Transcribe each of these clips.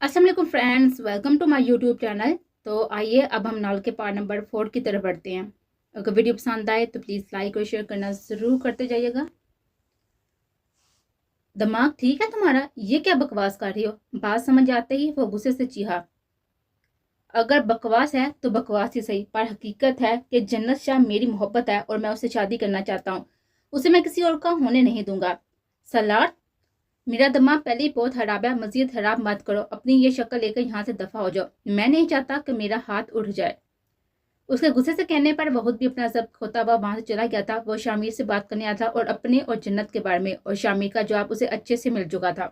अस्सलाम वालेकुम friends, welcome to my YouTube channel. तो आइए अब हम नावल के पार्ट नंबर 4 की तरफ बढ़ते हैं। अगर वीडियो पसंद आए तो प्लीज़ लाइक और शेयर करना ज़रूर करते जाइएगा। दिमाग ठीक है तुम्हारा? ये क्या बकवास कर रही हो? बात समझ आते ही वो गुस्से से चीखा। अगर बकवास है तो बकवास ही सही, पर हकीकत है कि जन्नत शाह मेरी मोहब्बत है और मैं उससे शादी करना चाहता हूँ। उसे मैं किसी और का होने नहीं दूंगा। सलार, मेरा दिमाग पहले ही बहुत खराब है, मजीद खराब मत करो। अपनी ये शक्ल लेकर यहाँ से दफा हो जाओ। मैं नहीं चाहता कि मेरा हाथ उठ जाए। उसके गुस्से से कहने पर बहुत भी अपना जब्त खोता हुआ वहां से चला गया था। वो शामिर से बात करने आया था और अपने और जन्नत के बारे में, और शामिर का जवाब उसे अच्छे से मिल चुका था।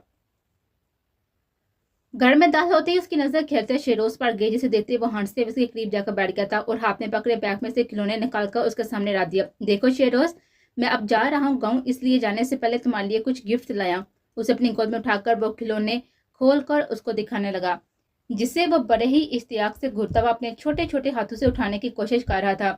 घर में दाखिल होते ही उसकी नजर खेलते शेरोज पर गई, जिसे देखते वो हंसते उसके करीब जाकर बैठ गया था और हाथ में पकड़े बैग में से खिलौने निकालकर उसके सामने रख दिया। देखो शेरोज, मैं अब जा रहा हूँ गाँव, इसलिए जाने से पहले तुम्हारे लिए कुछ गिफ्ट लाया। उसे अपनी गोद में उठाकर वो खिलौने खोल कर उसको दिखाने लगा, जिसे वो बड़े ही इश्तियाक से घूरता हुआ अपने छोटे छोटे हाथों से उठाने की कोशिश कर रहा था।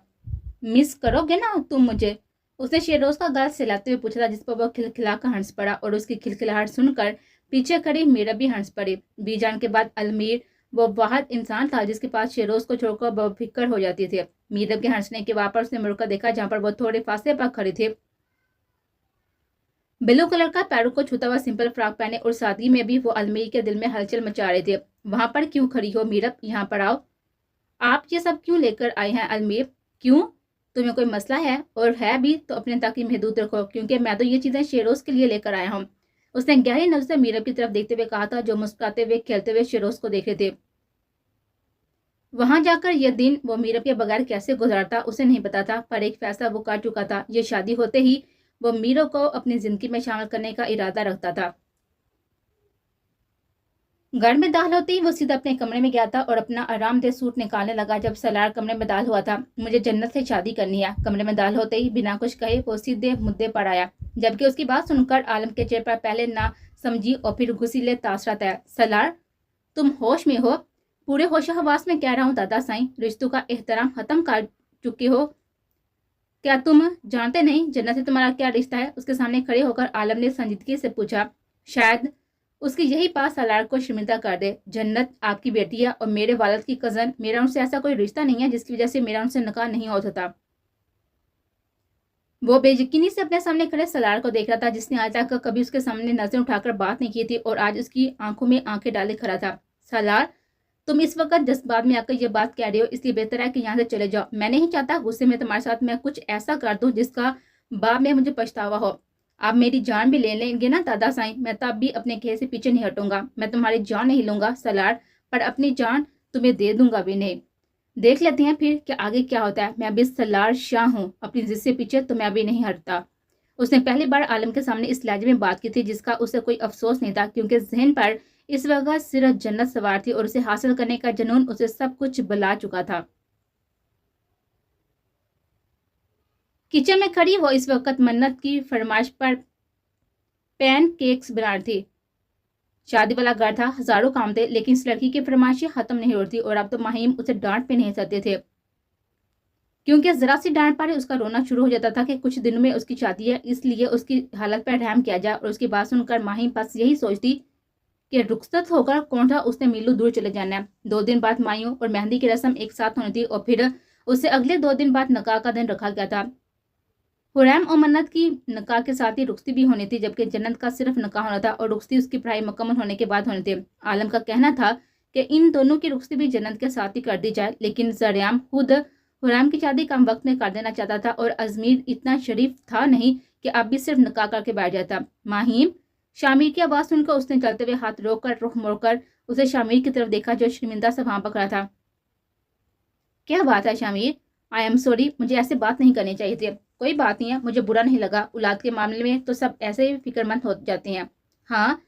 मिस करोगे ना तुम मुझे? उसने शेरोज का गाल सहलाते हुए पूछा था, जिस पर वह खिलखिलाकर हंस पड़ा और उसकी खिलखिलाहट सुनकर पीछे खड़ी मीरा भी हंस पड़ी। बीजान के बाद अलमीर वो वाहिद इंसान था जिसके पास शेरोज को छोड़कर बेफिक्र हो जाती थी। मीरा के हंसने के बाद उसने मुड़कर देखा जहां पर वो थोड़े फासले पर खड़ी थी। ब्लू कलर का पैरों को छूता हुआ सिंपल फ्रॉक पहने और सादगी में भी वो अलमीर के दिल में हलचल मचा रहे थे। वहां पर क्यों खड़ी हो मीरा? यहाँ पर आओ। आप ये सब क्यों लेकर आए हैं अलमीर? क्यों? तुम्हें कोई मसला है? और है भी तो अपने तक ही महदूद रखो, क्योंकि मैं तो ये चीजें शेरोज के लिए लेकर आया हूँ। उसने गहरी नजर से मीरब की तरफ देखते हुए कहा था, जो मुस्कुराते हुए खेलते हुए शेरोज को देख रहे थे। वहां जाकर यह दिन वो मीरब के बगैर कैसे गुजारता उसे नहीं पता था, पर एक फैसला वो कर चुका था। ये शादी होते ही वो मीरब को अपनी जिंदगी में शामिल करने का इरादा रखता था। घर में दाखिल होते ही वो सीधा अपने कमरे में गया था और अपना आरामदेह सूट निकालने लगा। जब सलार कमरे में दाखिल हुआ था, मुझे जन्नत से शादी करनी है। कमरे में दाखिल होते ही बिना कुछ कहे वो सीधे मुद्दे पर आया, जबकि उसकी बात सुनकर आलम के चेहरे पर पहले ना समझी और फिर गुस्सीले तासरत है। सलार, तुम होश में हो? पूरे होश हवास में कह रहा हूँ दादा साईं, रिश्तों का एहतराम खत्म कर चुके हो क्या तुम? जानते नहीं जन्नत से तुम्हारा क्या रिश्ता है? उसके सामने खड़े होकर आलम ने संजीदगी से पूछा। शायद उसकी यही बात सलार को शर्मिंदा कर दे। जन्नत आपकी बेटी है और मेरे वालिद की कजन। मेरा उनसे ऐसा कोई रिश्ता नहीं है जिसकी वजह से मेरा उनसे निकाह नहीं हो सकता। वो बेयकीनी से अपने सामने खड़े सलार को देख रहा था, जिसने आज तक कभी उसके सामने नजर उठाकर बात नहीं की थी और आज उसकी आंखों में आंखें डाले खड़ा था। सलार, तुम इस वक्त जज्बात में आकर ये बात कह रहे हो, इसलिए बेहतर है कि यहाँ से चले जाओ। मैं नहीं चाहता गुस्से में तुम्हारे साथ मैं कुछ ऐसा कर दूं जिसका बाद में मुझे पछतावा हो। आप मेरी जान भी ले लेंगे ना दादा साईं, मैं तब भी अपने कहे से पीछे नहीं हटूंगा। मैं तुम्हारी जान नहीं लूंगा सलार, पर अपनी जान तुम्हें दे दूंगा भी नहीं। देख लेते हैं फिर कि आगे क्या होता है। मैं अभी सलार शाह हूँ, अपनी जिद से पीछे तो मैं अभी नहीं हटता। उसने पहली बार आलम के सामने इस लहजे में बात की थी, जिसका उसे कोई अफसोस नहीं था, क्योंकि जहन पर इस वक्त सिर्फ जन्नत सवार थी और उसे हासिल करने का जुनून उसे सब कुछ बुला चुका था। किचन में खड़ी वो इस वक्त मन्नत की फरमाइश पर पैन केक्स बना रही थी। शादी वाला घर था, हजारों काम थे, लेकिन इस लड़की की फरमाइशें खत्म नहीं होती और अब तो माहिम उसे डांट भी नहीं सकते थे, क्योंकि जरा सी डांट पर उसका रोना शुरू हो जाता था कि कुछ दिनों में उसकी शादी है, इसलिए उसकी हालत पर रहम किया जाए। और उसकी बात सुनकर माहिम बस यही सोचती कि रुखसत होकर कौन था उसने मीलू दूर चले जाना है। 2 दिन बाद मायूं और मेहंदी की रस्म एक साथ होनी थी और फिर उससे अगले 2 दिन बाद नकाह का दिन रखा गया था। हुरैम और मन्नत की नकाह के साथ ही रुखसती भी होनी थी, जबकि जन्नत का सिर्फ नकाह होना था और रुखसती उसकी पढ़ाई मुकम्मल होने के बाद होनी थी। आलम का कहना था कि इन दोनों की रुखसती भी जन्नत के साथ ही कर दी जाए, लेकिन जरियाम खुद हुरैम की शादी कम वक्त में कर देना चाहता था और अजमीर इतना शरीफ था नहीं कि अब भी सिर्फ नकाह करके बैठ जाता। माहिम, शामिर की आवाज़ सुनकर उसने चलते हुए हाथ रोककर रुख मोड़कर उसे शामिर की तरफ देखा, जो शर्मिंदा से वहां पकड़ा था। क्या बात है शामिर? आई एम सॉरी, मुझे ऐसे बात नहीं करनी चाहिए थी। कोई बात नहीं है, मुझे बुरा नहीं लगा। औलाद के मामले में तो सब ऐसे ही फिक्रमंद हो जाते हैं। हाँ,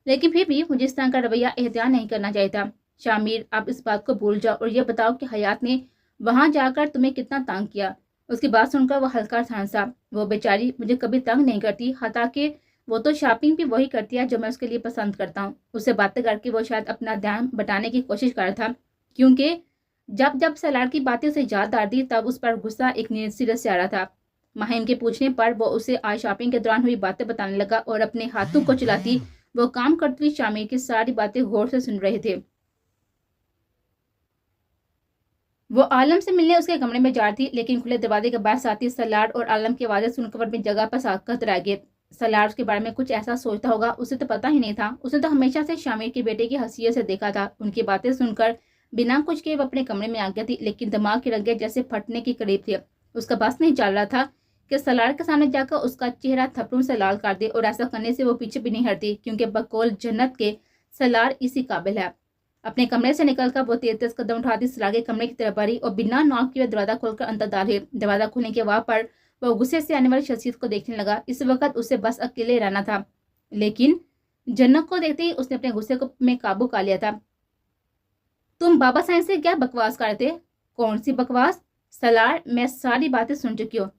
लेकिन फिर भी मुझे इस तरह का रवैया एहतियात नहीं करना चाहिए था। शामिर, आप इस बात को भूल जाओ और ये बताओ कि हयात ने वहां जाकर तुम्हें कितना तंग किया। उसकी बात सुनकर वो हल्का हंसा। वो बेचारी मुझे कभी तंग नहीं करती, हालांकि वो तो शॉपिंग भी वही करती है जो मैं उसके लिए पसंद करता हूँ। उससे बातें करके वो शायद अपना ध्यान बटाने की कोशिश कर रहा था, क्योंकि जब जब सलार की बातें उसे याद आती तब उस पर गुस्सा एक नींद सिरे से आ रहा था। माहिम के पूछने पर वो उसे आज शॉपिंग के दौरान हुई बातें बताने लगा और अपने हाथों को चलाती वो काम करती हुई शामिर की सारी बातें गौर से सुन रहे थे। वो आलम से मिलने उसके कमरे में जा रही थी, लेकिन खुले दरवाजे के बाद साथी सलार और आलम की आवाजें सुनकर अपनी जगह पर साकत रह गए। सलार उसके बारे में कुछ ऐसा सोचता होगा, उसे तो पता ही नहीं था। उसने तो हमेशा से शामिर के बेटे की हसीयत से देखा था। उनकी बातें सुनकर बिना कुछ किए वो अपने कमरे में आ गया थी, लेकिन दिमाग की रंगे जैसे फटने के करीब थे। उसका बस नहीं चल रहा था कि सलार के सामने जाकर उसका चेहरा थप्पड़ों से लाल कर दे, और ऐसा करने से वो पीछे भी नहीं हटती, क्योंकि बकौल जन्नत के सलार इसी काबिल है। अपने कमरे से निकलकर वो तेज तेज कदम उठाती सलार के कमरे की तरफ बढ़ी और बिना नॉक किए दरवाजा खोलकर अंदर दाखिल। दरवाजा खोलने के वहां पर वो गुस्से से आने वाली शख्सियत को देखने लगा। इस वक्त उसे बस अकेले रहना था, लेकिन जन्नत को देखते ही उसने अपने गुस्से को में काबू कर लिया था। तुम बाबा साहब से क्या बकवास कर रहे थे? कौन सी बकवास? सलार, मैं सारी बातें सुन चुकी हूँ।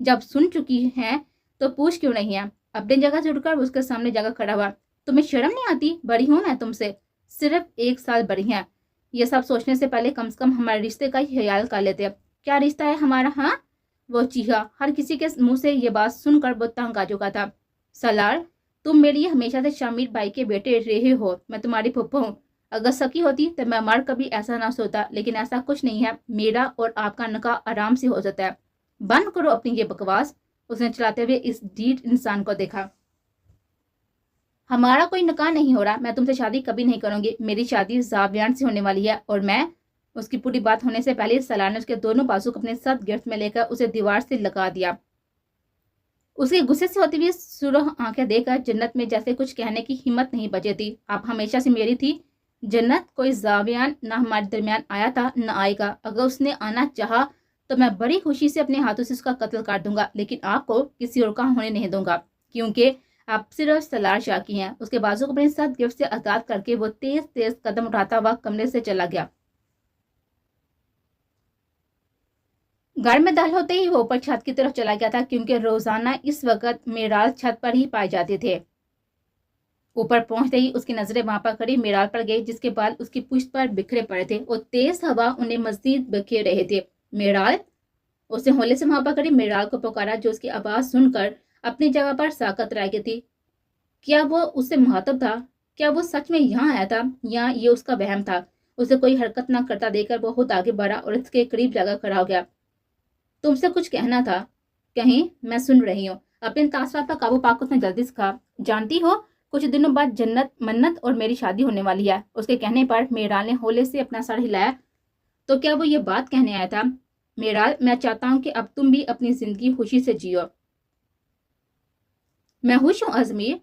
जब सुन चुकी हैं तो पूछ क्यों नहीं है? अपनी जगह से उठकर उसके सामने जगह खड़ा हुआ। तुम्हें शर्म नहीं आती? बड़ी हूं मैं तुमसे, सिर्फ 1 साल बड़ी है। ये सब सोचने से पहले कम से कम हमारे रिश्ते का ही ख्याल कर लेते। क्या रिश्ता है हमारा? हाँ, वो चीखा। हर किसी के मुंह से ये बात सुनकर वो तंग आ चुका था। सलार, तुम मेरे लिए हमेशा से शामिर भाई के बेटे रहे हो। मैं तुम्हारी फुप्पो हूँ। अगर सकी होती तो मैं मर कभी ऐसा ना सोता, लेकिन ऐसा कुछ नहीं है। मेरा और आपका निकाह आराम से हो सकता है। बंद करो अपनी ये बकवास। उसने चलाते हुए इस ढीठ इंसान को देखा। हमारा कोई निकाह नहीं हो रहा। मैं तुमसे शादी कभी नहीं करूंगी। मेरी शादी जावियान से होने वाली है, और मैं उसकी पूरी बात होने से पहले सलार ने उसके दोनों बाजू को अपने साथ गिरफ्त में लेकर उसे दीवार से लगा दिया। उसके गुस्से से होती हुई सुरह आंखें देखकर जन्नत में जैसे कुछ कहने की हिम्मत नहीं बची थी। आप हमेशा से मेरी थी जन्नत। कोई जावियान ना हमारे दरमियान आया था न आएगा। अगर उसने आना चाहा तो मैं बड़ी खुशी से अपने हाथों से उसका कत्ल कर दूंगा, लेकिन आपको किसी और का होने नहीं दूंगा, क्योंकि आप सिर्फ सलार शाह की हैं। उसके बाजू को अपने साथ गिरफ्त से आजाद करके वो तेज तेज कदम उठाता हुआ कमरे से चला गया। घर में दाखिल होते ही वो ऊपर छत की तरफ चला गया था, क्योंकि रोजाना इस वक्त मेराल छत पर ही पाए जाते थे। ऊपर पहुंचते ही उसकी नजरें वहां पर खड़ी मेराल पर गई, जिसके बाल उसकी पुश्त पर बिखरे पड़े थे और तेज हवा उन्हें मजीद बिखेर रहे थे। मेराल, उसने होले से वहां पर खड़ी मेराल को पुकारा, जो उसकी आवाज सुनकर अपनी जगह पर साकत रह गई थी। क्या वो उससे मुहातब था? क्या वो सच में यहाँ आया था, या ये उसका वहम था? उसे कोई हरकत न करता देखकर वो खुद आगे बढ़ा और उसके करीब जाकर खड़ा हो गया। तुमसे कुछ कहना था? कहीं, मैं सुन रही हूँ। अपने तासरात पर काबू पाकर उसने जल्दी से कहा। जानती हो, कुछ दिनों बाद जन्नत मन्नत और मेरी शादी होने वाली है। उसके कहने पर मेराल ने होले से अपना सर हिलाया। तो क्या वो ये बात कहने आया था? मेराल, मैं चाहता हूँ कि अब तुम भी अपनी जिंदगी खुशी से जियो। मैं खुश हूँ अजमीर।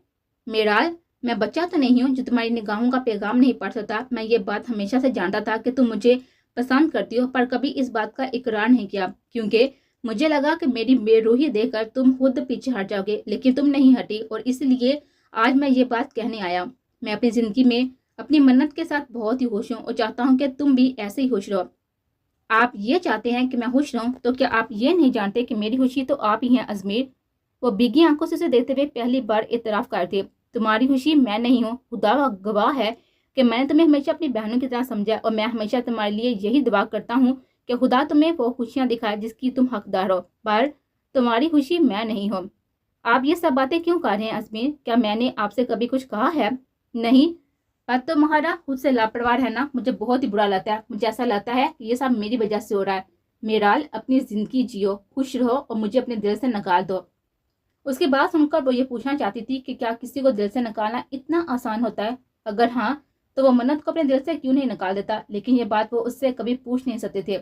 मेराल, मैं बच्चा तो नहीं हूँ जो तुम्हारी निगाहों का पैगाम नहीं पढ़ सकता। मैं ये बात हमेशा से जानता था कि तुम मुझे पसंद करती हो, पर कभी इस बात का इकरार नहीं किया, क्योंकि मुझे लगा कि मेरी बेरूही देखकर तुम खुद पीछे हट जाओगे, लेकिन तुम नहीं हटी, और इसलिए आज मैं ये बात कहने आया। मैं अपनी जिंदगी में अपनी मन्नत के साथ बहुत ही खुश हूँ और चाहता हूँ कि तुम भी ऐसे ही खुश रहो। आप ये चाहते हैं कि मैं खुश रहूं, तो क्या आप ये नहीं जानते कि मेरी खुशी तो आप ही हैं अजमीर? वो भीगी आंखों से उसे देखते हुए पहली बार इतराफ करती। तुम्हारी खुशी मैं नहीं हूँ। खुदा का गवाह है कि मैंने तुम्हें हमेशा अपनी बहनों की तरह समझा, और मैं हमेशा तुम्हारे लिए यही दुआ करता हूँ कि खुदा तुम्हें वो खुशियाँ दिखाए जिसकी तुम हकदार हो, पर तुम्हारी खुशी मैं नहीं हूँ। आप ये सब बातें क्यों कर रहे हैं अजमीर? क्या मैंने आपसे कभी कुछ कहा है? नहीं, पर तुम्हारा खुद से लापरवाह रहना मुझे बहुत ही बुरा लगता है। मुझे ऐसा लगता है कि ये सब मेरी वजह से हो रहा है। मेराल, अपनी जिंदगी जियो, खुश रहो और मुझे अपने दिल से निकाल दो। उसकी बात सुनकर वो ये पूछना चाहती थी कि क्या किसी को दिल से निकालना इतना आसान होता है? अगर हाँ, तो वो मन्नत को अपने दिल से क्यों नहीं निकाल देता? लेकिन ये बात वो उससे कभी पूछ नहीं सकते थे।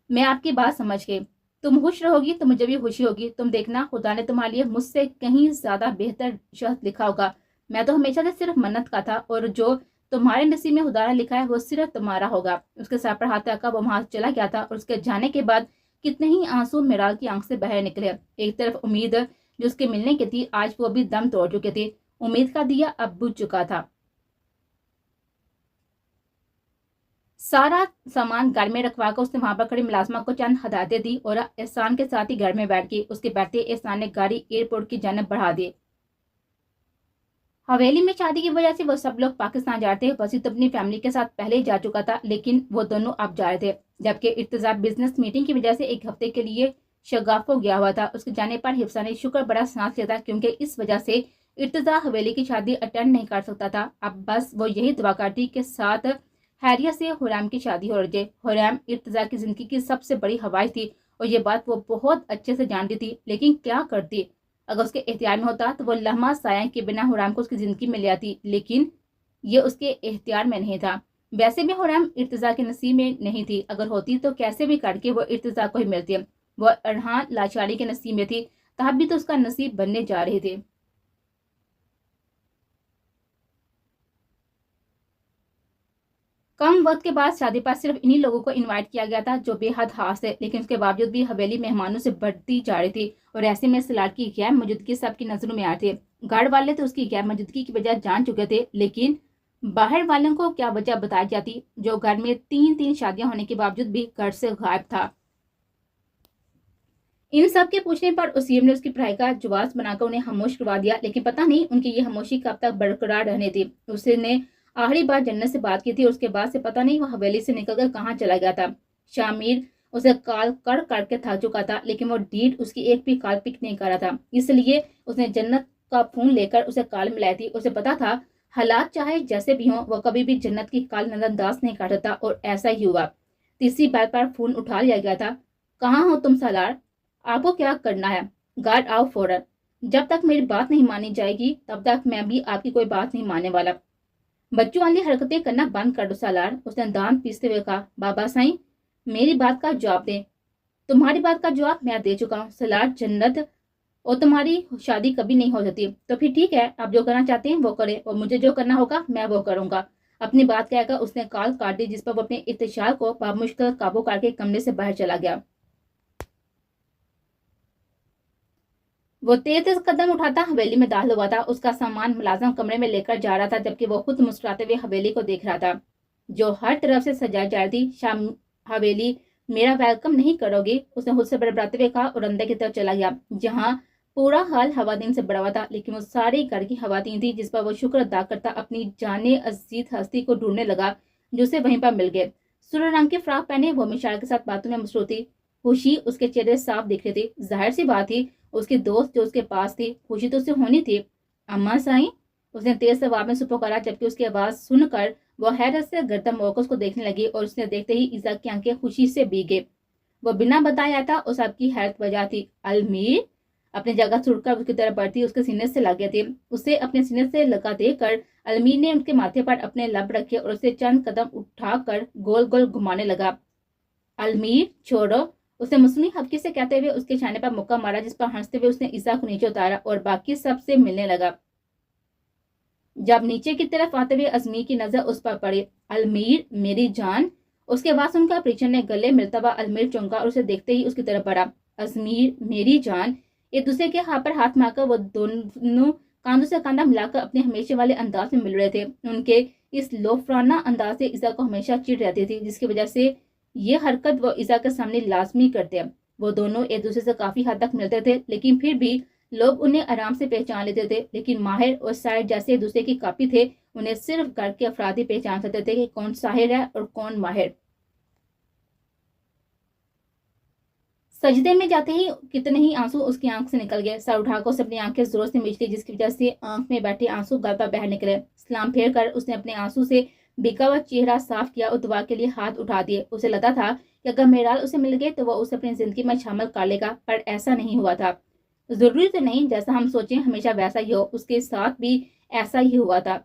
मैं आपकी बात समझ गई। तुम खुश रहोगी तो मुझे भी खुशी होगी। तुम देखना, खुदा ने तुम्हारे लिए मुझसे कहीं ज्यादा बेहतर शख्स लिखा होगा। मैं तो हमेशा से सिर्फ मन्नत का था, और जो तुम्हारे नसीब में खुदा ने लिखा है वो सिर्फ तुम्हारा होगा। उसके सर पर हाथ रखकर वो वहां चला गया था, और उसके जाने के बाद कितने ही आंसू मेराल की आंख से बह निकले। एक तरफ उम्मीद जो उसके मिलने की थी, आज वो भी दम तोड़ चुके थे। उम्मीद का दिया अब बुझ चुका था। सारा सामान घर में रखवाकर उसने वहां पर खड़ी मुलाजमा को चंद हदायतें दी और एहसान के साथ ही घर में बैठ गई। उसके बैठते एहसान ने गाड़ी एयरपोर्ट की जानब बढ़ा दी। हवेली में शादी की वजह से वो सब लोग पाकिस्तान जा रहे थे। वसीत अपनी फैमिली के साथ पहले ही जा चुका था, लेकिन वो दोनों अब जा रहे थे, जबकि इर्तजा बिजनेस मीटिंग की वजह से 1 हफ्ते के लिए शगाफ को गया हुआ था। उसके जाने पर हिफ्सा ने शुक्र बड़ा सांस लिया था, क्योंकि इस वजह से ارتضا حویلی کی شادی اٹینڈ نہیں کر سکتا تھا. اب بس وہ یہی دعا کرتی کہ ساتھ حیریہ سے حریم کی شادی ہو جائے. حریم ارتضا کی زندگی کی سب سے بڑی خواہش تھی اور یہ بات وہ بہت اچھے سے جانتی تھی. لیکن کیا کرتی؟ اگر اس کے اختیار میں ہوتا تو وہ لمحہ سایہ کے بنا حریم کو اس کی زندگی میں لے آتی، لیکن یہ اس کے اختیار میں نہیں تھا. ویسے بھی حریم ارتضا کے نصیب میں نہیں تھی. اگر ہوتی تو کیسے بھی کر کے وہ ارتضا کو ہی ملتی. وہ ارحان لاچاری کے نصیب میں تھی، تب بھی تو اس کا نصیب بننے جا رہے تھے. کم وقت کے بعد شادی پر صرف انہی لوگوں کو انوائٹ کیا گیا تھا جو بے حد خاص تھے، لیکن اس کے باوجود بھی حویلی مہمانوں سے بڑھتی جا رہی تھی اور ایسے میں سلار کی غیر موجودگی سب کی نظروں میں آ رہی تھی. گھر والے تو اس کی غیر موجودگی کی وجہ جان چکے تھے، لیکن باہر والوں کو کیا وجہ بتائی جاتی جو گھر میں تین شادیاں ہونے کے باوجود بھی گھر سے غائب تھا. ان سب کے پوچھنے پر اسیم نے اس کی پڑھائی کا جواز بنا کر انہیں خاموش کروا دیا، لیکن پتہ نہیں ان کی یہ خاموشی کب تک برقرار رہنے تھی. اس نے آخری بار جنت سے بات کی تھی اور اس کے بعد سے پتہ نہیں وہ حویلی سے نکل کر کہاں چلا گیا تھا. شامیر اسے کال کر کے تھک چکا تھا، لیکن وہ ڈیڈ اس کی ایک بھی کال پک نہیں کر رہا تھا. اس لیے اس نے جنت کا فون لے کر اسے کال ملائی تھی. اسے پتا تھا حالات چاہے جیسے بھی ہوں وہ کبھی بھی جنت کی کال نظر انداز نہیں کر سکتا، اور ایسا ہی ہوا. تیسری بار پر فون اٹھا لیا گیا تھا. کہاں ہو تم سالار؟ آپ کو کیا کرنا ہے؟ گھر آؤ فوراً. جب تک میری بات نہیں مانی جائے گی تب تک میں بھی آپ کی کوئی بات نہیں ماننے والا. بچوں والی حرکتیں کرنا بند کر دو سالار، اس نے دانت پیستے ہوئے کہا. بابا سائیں میری بات کا جواب دیں. تمہاری بات کا جواب میں دے چکا ہوں سالار. جنت اور تمہاری شادی کبھی نہیں ہو سکتی. تو پھر ٹھیک ہے، آپ جو کرنا چاہتے ہیں وہ کریں اور مجھے جو کرنا ہوگا میں وہ کروں گا. اپنی بات کہہ کر اس نے کال کاٹ دی، جس پر وہ اپنے ارتشال کو بامشکل قابو کر کے کمرے سے باہر چلا گیا. وہ تیز قدم اٹھاتا حویلی میں داخل ہوا تھا. اس کا سامان ملازم کمرے میں لے کر جا رہا تھا، جبکہ وہ خود مسکراتے ہوئے حویلی کو دیکھ رہا تھا جو ہر طرف سے سجائی جا رہی تھی. شام حویلی میرا ویلکم نہیں کرو گی؟ اس نے خود سے بڑبڑاتے ہوئے کہا اور اندر کی طرف چلا گیا، جہاں پورا حال خواتین سے بڑا ہوا تھا. لیکن وہ ساری گھر کی خواتین تھی، جس پر وہ شکر ادا کرتا اپنی جانے عزیز ہستی کو ڈھونڈنے لگا جو اسے وہیں پر مل گئے. سرخ رنگ کے فراق پہنے وہ مشال کے ساتھ باتوں میں مصروف تھی. خوشی اس کے چہرے صاف دکھ رہی تھی. ظاہر سی بات تھی اس کی دوست جو اس کے پاس تھی، خوشی تو اسے ہونی تھی. اماں سائیں، اس نے تیز آواز میں پکارا، جبکہ اس کی آواز سن کر وہ حیرت سے گردن موقع کو دیکھنے لگی اور اس نے دیکھتے ہی ایزا کی آنکھیں خوشی سے بھیگ گئی. وہ بنا بتائے آیا تھا اور سب کی حیرت وجہ تھی. المیر اپنی جگہ چھوڑ کر اس کی طرف بڑھتی اس کے سینے سے لگ گئے تھے. اسے اپنے سینے سے لگا دے کر المیر نے ان کے ماتھے پر اپنے لب رکھے اور اسے چند قدم اٹھا کر گول گول گھمانے لگا. المیر چھوڑو، اس نے مصنوعی حبکی سے کہتے ہوئے اس کے شانے پر مکہ مارا، جس پر ہنستے ہوئے اس نے ایزا کو نیچے اتارا اور باقی سب سے ملنے لگا. جب نیچے کی طرف آتے ہوئے ازمیر کی نظر اس پر پڑی. المیر میری جان، اس کے بعد ان کا پریچن نے گلے ملتا ہوا المیر چونکا اور اسے دیکھتے ہی اس کی طرف بڑھا. ازمیر میری جان. ایک دوسرے کے ہاتھ پر ہاتھ مار کر وہ دونوں کاندھوں سے کاندھا ملا کر اپنے ہمیشہ والے انداز میں مل رہے تھے. ان کے اس لوفرانہ انداز سے ایزا کو ہمیشہ چڑ رہتی تھی، جس کی وجہ سے یہ حرکت وہ ایزا کے سامنے لازمی کرتے. وہ دونوں ایک دوسرے سے کافی حد تک ملتے تھے، لیکن پھر بھی لوگ انہیں آرام سے پہچان لیتے تھے. لیکن ماہر اور ساحر جیسے ایک دوسرے کی کاپی تھے. انہیں صرف گھر کے افراد ہی پہچان سکتے تھے کہ کون ساحر ہے اور کون ماہر. سجدے میں جاتے ہی کتنے ہی آنسو اس کی آنکھ سے نکل گئے. سر اٹھا کر اس نے اپنی آنکھیں زور سے میچ لی، جس کی وجہ سے آنکھ میں بیٹھے آنسو گل پر باہر نکلے. سلام پھیر کر اس نے اپنے آنسو سے بھیگا ہوا چہرہ صاف کیا اور دعا کے لیے ہاتھ اٹھا دیے. اسے لگتا تھا کہ اگر میرال اسے مل گئے تو وہ اسے اپنی زندگی میں شامل کر لے گا، پر ایسا نہیں ہوا تھا. ضروری تو نہیں جیسا ہم سوچیں ہمیشہ ویسا ہی ہو. اس کے ساتھ بھی ایسا ہی ہوا تھا.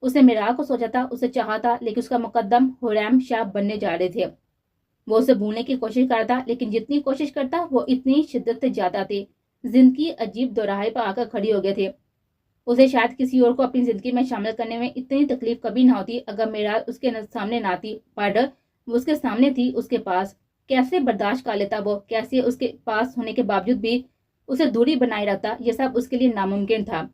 اس نے میرال کو سوچا تھا، اسے چاہا تھا، لیکن اس کا مقدم حریم شاہ بننے جا رہے تھے. وہ اسے بھولنے کی کوشش کرتا، لیکن جتنی کوشش کرتا وہ اتنی شدت سے زیادہ تھی. زندگی عجیب دوراہے پر آ کر کھڑی ہو گئے تھے. اسے شاید کسی اور کو اپنی زندگی میں شامل کرنے میں اتنی تکلیف کبھی نہ ہوتی اگر میرال اس کے سامنے نہ تھی، پر وہ اس کے سامنے تھی، اس کے پاس. کیسے برداشت کر لیتا وہ، کیسے اس کے پاس ہونے کے باوجود بھی اسے دوری بنائے رکھتا. یہ سب اس کے لیے ناممکن تھا.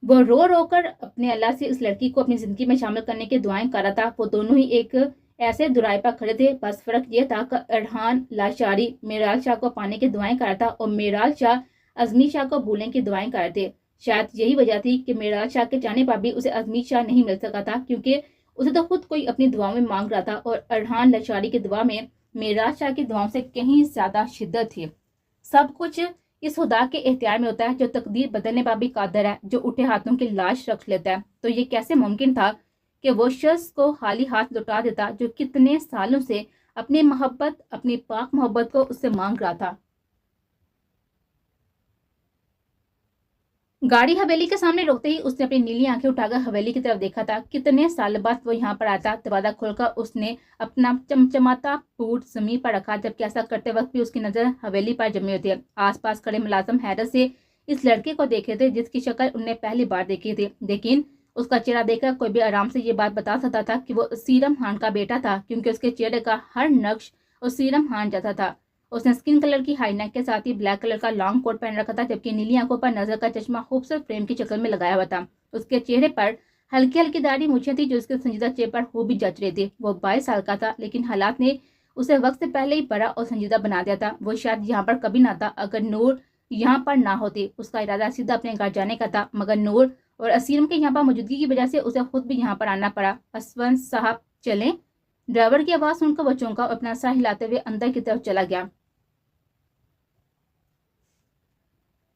وہ رو رو کر اپنے اللہ سے اس لڑکی کو اپنی زندگی میں شامل کرنے کی دعائیں کر رہا تھا. وہ دونوں ہی ایک ایسے دراہے پر کھڑے تھے، بس فرق یہ تھا کہ ارحان لاشاری میرال شاہ کو پانے کی دعائیں کر رہا تھا اور میرال شاہ ازمیر شاہ کو بھولنے کی دعائیں کر رہے تھے. شاید یہی وجہ تھی کہ میرال شاہ کے جانے پر بھی اسے ازمیر شاہ نہیں مل سکا تھا، کیونکہ اسے تو خود کوئی اپنی دعاؤں میں مانگ رہا تھا اور ارحان لاشاری کی دعا میں میرال شاہ کی دعاؤں سے کہیں زیادہ شدت تھی. سب کچھ इस खुदा के इख्तियार में होता है जो तकदीर बदलने पर भी कादर है, जो उठे हाथों की लाश रख लेता है। तो ये कैसे मुमकिन था कि वो शख्स को खाली हाथ लौटा देता जो कितने सालों से अपनी मोहब्बत, अपनी पाक मोहब्बत को उससे मांग रहा था। गाड़ी हवेली के सामने रोकते ही उसने अपनी नीली आंखें उठाकर हवेली की तरफ देखा था। कितने साल बाद वो यहाँ पर आता। दरवाजा खोलकर उसने अपना चमचमाता बूट जमीन पर रखा, जबकि ऐसा करते वक्त भी उसकी नजर हवेली पर जमी होती है। आसपास खड़े मुलाजिम हैरत से इस लड़के को देखे थे जिसकी शक्ल उन्हें पहली बार देखी थी, लेकिन उसका चेहरा देखकर कोई भी आराम से ये बात बता सकता था कि वो सीरम खान का बेटा था, क्योंकि उसके चेहरे का हर नक्श उस सीरम खान जैसा था। उसने स्किन कलर की हाई नेक के साथ ही ब्लैक कलर का लॉन्ग कोट पहन रखा था, जबकि नीली आंखों पर नजर का चश्मा खूबसूरत फ्रेम की शक्ल में लगाया हुआ था। उसके चेहरे पर हल्की हल्की दाढ़ी मूछें थी जो उसके संजीदा चेहरे पर खूब भी जच रही थी। वो 22 साल का था, लेकिन हालात ने उसे वक्त से पहले ही बड़ा और संजीदा बना दिया था। वो शायद यहाँ पर कभी ना था अगर नूर यहाँ पर ना होती। उसका इरादा सीधा अपने घर जाने का था, मगर नूर और असीम के यहाँ पर मौजूदगी की वजह से उसे खुद भी यहाँ पर आना पड़ा। असवन साहब चले। ड्राइवर की आवाज सुनकर वो चौंका और अपना सर हिलाते हुए अंदर की तरफ चला गया।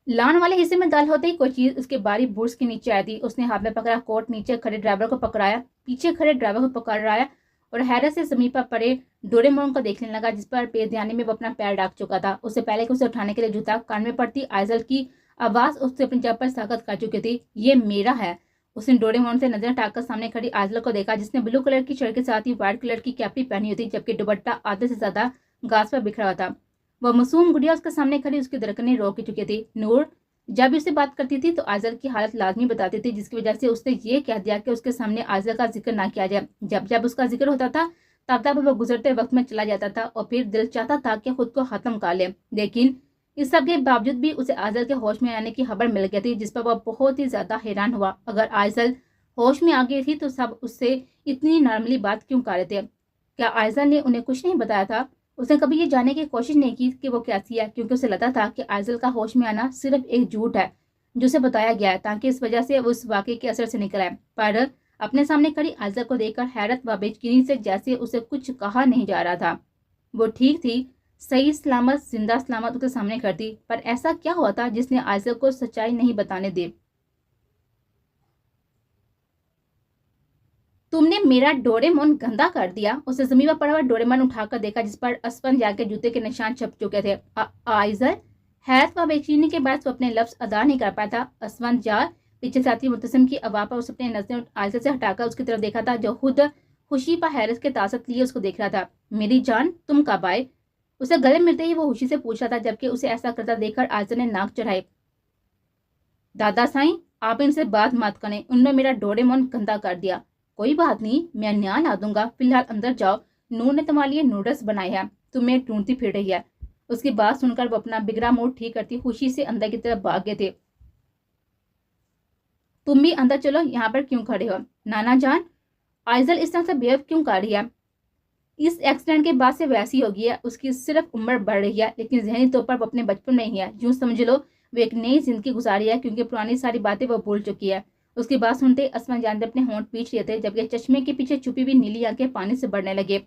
लान वाले हिस्से में दाल होते ही कोई चीज उसके बारी बुर्स के नीचे आई थी। उसने हाथ में पकड़ा कोट, नीचे खड़े ड्राइवर को पकड़ाया, पीछे खड़े ड्राइवर को पकड़ाया और हैरत से जमीन पर पड़े डोरेमोन को देखने लगा, जिस पर बेध्यानी में वो अपना पैर डाक चुका था। उससे पहले कि उसे उठाने के लिए जूता कान में पड़ती आइजल की आवाज उससे अपनी जब पर साकत कर चुकी थी। ये मेरा है। उसने डोरेमोन से नजर हटाकर सामने खड़ी आइजल को देखा, जिसने ब्लू कलर की शर्ट के साथ ही व्हाइट कलर की कैपरी पहनी हुई थी, जबकि दुपट्टा आधे से ज्यादा घास पर बिखरा हुआ था। वह मासूम गुड़िया उसके सामने खड़ी उसकी धड़कनें रोक चुकी थी। नूर जब भी उससे बात करती थी तो आइजल की हालत लाजमी बताती थी, जिसकी वजह से उसने ये कह दिया कि उसके सामने आइजल का जिक्र ना किया जाए। जब जब उसका जिक्र होता था तब तब वो गुजरते वक्त में चला जाता था और फिर दिल चाहता था कि खुद को खत्म कर ले। लेकिन इस सब के बावजूद भी उसे आइजल के होश में आने की खबर मिल गई थी, जिस पर वह बहुत ही ज्यादा हैरान हुआ। अगर आइजल होश में आ गई थी तो सब उससे इतनी नॉर्मली बात क्यों कर रहे थे? क्या आइजल ने उन्हें कुछ नहीं बताया था? उसने कभी ये जानने की कोशिश नहीं की कि वो कैसी है, क्योंकि उसे लगता था कि आइजल का होश में आना सिर्फ एक झूठ है जो उसे बताया गया है, ताकि इस वजह से वो उस वाकई के असर से निकल आए। पर अपने सामने खड़ी आइजल को देखकर हैरत व बेचैनी से जैसे उसे कुछ कहा नहीं जा रहा था। वो ठीक थी, सही सलामत जिंदा सलामत उसके सामने खड़ी थी, पर ऐसा क्या हुआ था जिसने आइजल को सच्चाई नहीं बताने दी? तुमने मेरा डोरेमोन गंदा कर दिया। उसे जमीन पर पड़ा हुआ डोरेमोन उठाकर देखा, जिस पर असफन जाके जूते के निशान छप चुके थे। आइजल हैरत व बेचैनी के बाद वो अपने लफ्ज अदा नहीं कर पाया था। असफन जा पीछे साथी मुतसिम की आवाज पर उस अपने नजरें आइजल से हटाकर उसकी तरफ देखा था, जो खुद खुशी पर हैरत के तासत लिए उसको देख रहा था। मेरी जान, तुम कब आए? उसे गले मिलते ही वो खुशी से पूछ रहा था, जबकि उसे ऐसा करता देखकर आइजल ने नाक चढ़ाई। दादा साईं, आप इनसे बात मत करें, उन्होंने मेरा डोरेमोन गंदा कर दिया। कोई बात नहीं, मैं न्याय ला दूंगा, फिलहाल अंदर जाओ, नूर ने तुम्हारे लिए नूडल्स बनाए हैं, तुम्हें ढूंढती फिर रही है। उसकी बात सुनकर वो अपना बिगड़ा मूड ठीक करती खुशी से अंदर की तरफ भाग गए थे। तुम भी अंदर चलो, यहाँ पर क्यों खड़े हो? नाना जान, आइजल इस तरह से बिहेव क्यों कर रही है? इस एक्सीडेंट के बाद से वैसी हो गई है। उसकी सिर्फ उम्र बढ़ रही है, लेकिन जहनी तौर पर वो अपने बचपन में ही है। यूं समझ लो वो एक नई जिंदगी गुजारी है, क्योंकि पुरानी सारी बातें वो भूल चुकी है। उसकी बात सुनते असमान जान अपने होंठ पीछ लिए थे, जबकि चश्मे के पीछे छुपी हुई नीली आंखें पानी से बढ़ने लगे।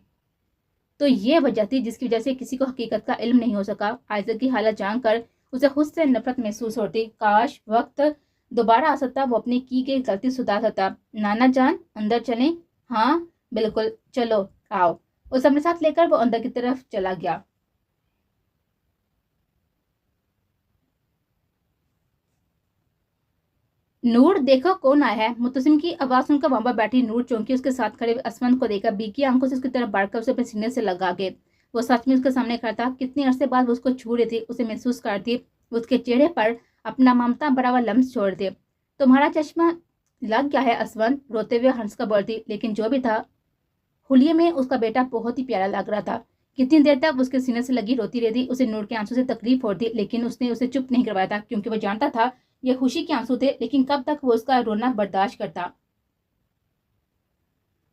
तो ये वजह थी जिसकी वजह से किसी को हकीकत का इल्म नहीं हो सका। आइजल की हालत जानकर उसे खुद से नफरत महसूस होती। काश वक्त दोबारा आ सकता, वो अपनी की गई गलती सुधार सकता। नाना जान, अंदर चलें? हाँ बिल्कुल, चलो आओ। उसे अपने साथ लेकर वो अंदर की तरफ चला गया। नूर, देखो कौन आया है। मुतसिम की आवाज सुनकर वहां पर बैठी नूर चौंकी। उसके साथ खड़े असमंत को देखकर बीकी आंखों से उसकी तरफ बढ़कर उसे अपने सीने से लगा गए। वो सच में उसके सामने खड़ा था। कितनी अरसे बाद वो उसको छू रही थी, उसे महसूस कर थी। उसके चेहरे पर अपना ममता भरा हुआ लम्स छोड़ थे। तुम्हारा चश्मा लग गया है असवन, रोते हुए हंस कर बोलती। लेकिन जो भी था, हुलिये में उसका बेटा बहुत ही प्यारा लग रहा था। कितनी देर तक उसके सीने से लगी रोती रहती। उसे नूर के आंसू से तकलीफ हो थी, लेकिन उसने उसे चुप नहीं करवाया था, क्योंकि वो जानता था ये खुशी के आंसू थे। लेकिन कब तक वो उसका रोना बर्दाश्त करता?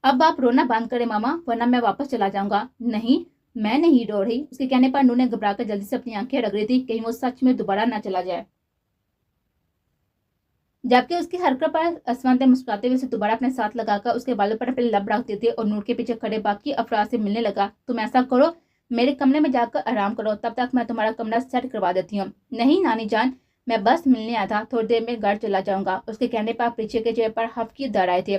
अब आप रोना बंद करें मामा, वरना मैं वापस चला जाऊंगा। नहीं, मैं नहीं रो रही। उसके कहने पर नूर ने घबराकर जल्दी से अपनी आंखें रग रही थी, कहीं वो सच में दोबारा ना चला जाए। जबकि उसकी हरकत पर असमत ने मुस्कुराते हुए उसे दोबारा अपने साथ लगाकर उसके बालों पर अपने लब रखते थे और नूर के पीछे खड़े बाकी अफराद से मिलने लगा। तुम ऐसा करो, मेरे कमरे में जाकर आराम करो, तब तक मैं तुम्हारा कमरा सेट करवा देती हूँ। नहीं नानी जान, मैं बस मिलने आया था, थोड़ी देर में घर चला जाऊंगा। उसके कहने पर पीछे के चेहरे पर हफ्की दर आए थे।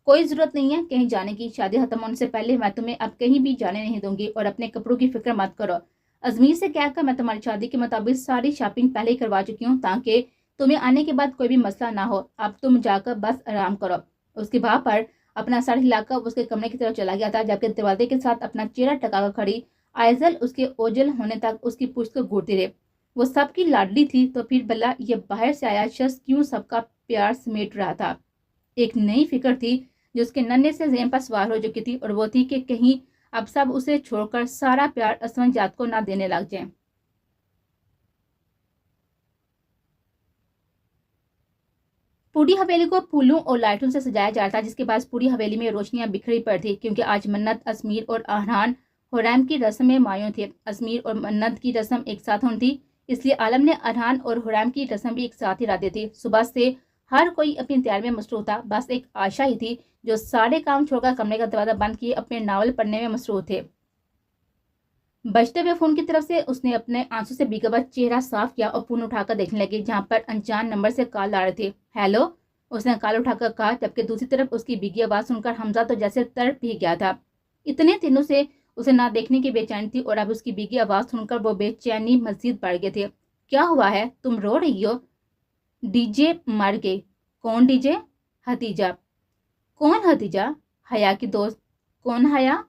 कोई जरूरत नहीं है कहीं जाने की, शादी खत्म होने से पहले मैं तुम्हें अब कहीं भी जाने नहीं दूंगी, और अपने कपड़ों की फिक्र मत करो। अजमेर से कहकर मैं तुम्हारी शादी के मुताबिक सारी शॉपिंग पहले ही करवा चुकी हूँ, ताकि तुम्हें आने के बाद कोई भी मसला ना हो। अब तुम जाकर बस आराम करो। उसके भाव पर अपना सर हिलाकर उसके कमरे की तरफ चला गया था, जबकि दरवाजे के साथ अपना चेहरा टकाकर खड़ी आयजल उसके ओझल होने तक उसकी पूछ को घूरती रही। वो सबकी लाडली थी, तो फिर भला ये बाहर से आया शख्स क्यों सबका प्यार समेट रहा था। एक नई फिक्र थी जो उसके नन्हे से ज़हन पर सवार हो चुकी थी, और वो थी कि कहीं अब सब उसे छोड़कर सारा प्यार असमंजात को ना देने लग जाए। पूरी हवेली को फूलों और लाइटों से सजाया जा रहा था, जिसके बाद पूरी हवेली में रोशनियां बिखरी पड़ थी, क्योंकि आज मन्नत, अजमीर और अरहान हुरैम की रस्म में मायूं थे। अजमीर और मन्नत की रस्म एक साथ होनी थी, इसलिए आलम ने अरहान और हुरैम की रस्म भी एक साथ ही रखी थी। सुबह से हर कोई अपनी तैयारी में मसरूफ था, बस एक आशा ही थी जो सारे काम छोड़कर कमरे का दरवाजा बंद किए अपने नावल पढ़ने में मसरूफ थे। बजते हुए फोन की तरफ से उसने अपने आंसू से भीगा हुआ चेहरा साफ किया और फोन उठाकर देखने लगी, जहां पर अनजान नंबर से कॉल आ रहे थे। हेलो, उसने कॉल उठाकर कहा, जबकि दूसरी तरफ उसकी भीगी आवाज सुनकर हमजा तो जैसे तड़प ही गया था। इतने दिनों से उसे ना देखने की बेचैनी थी, और अब उसकी भीगी आवाज सुनकर वो बेचैनी मजीद बढ़ गए थे। क्या हुआ है, तुम रो रही हो? डीजे मर गए। कौन डीजे? हतीजा। कौन हतीजा? हया की दोस्त। कौन हया?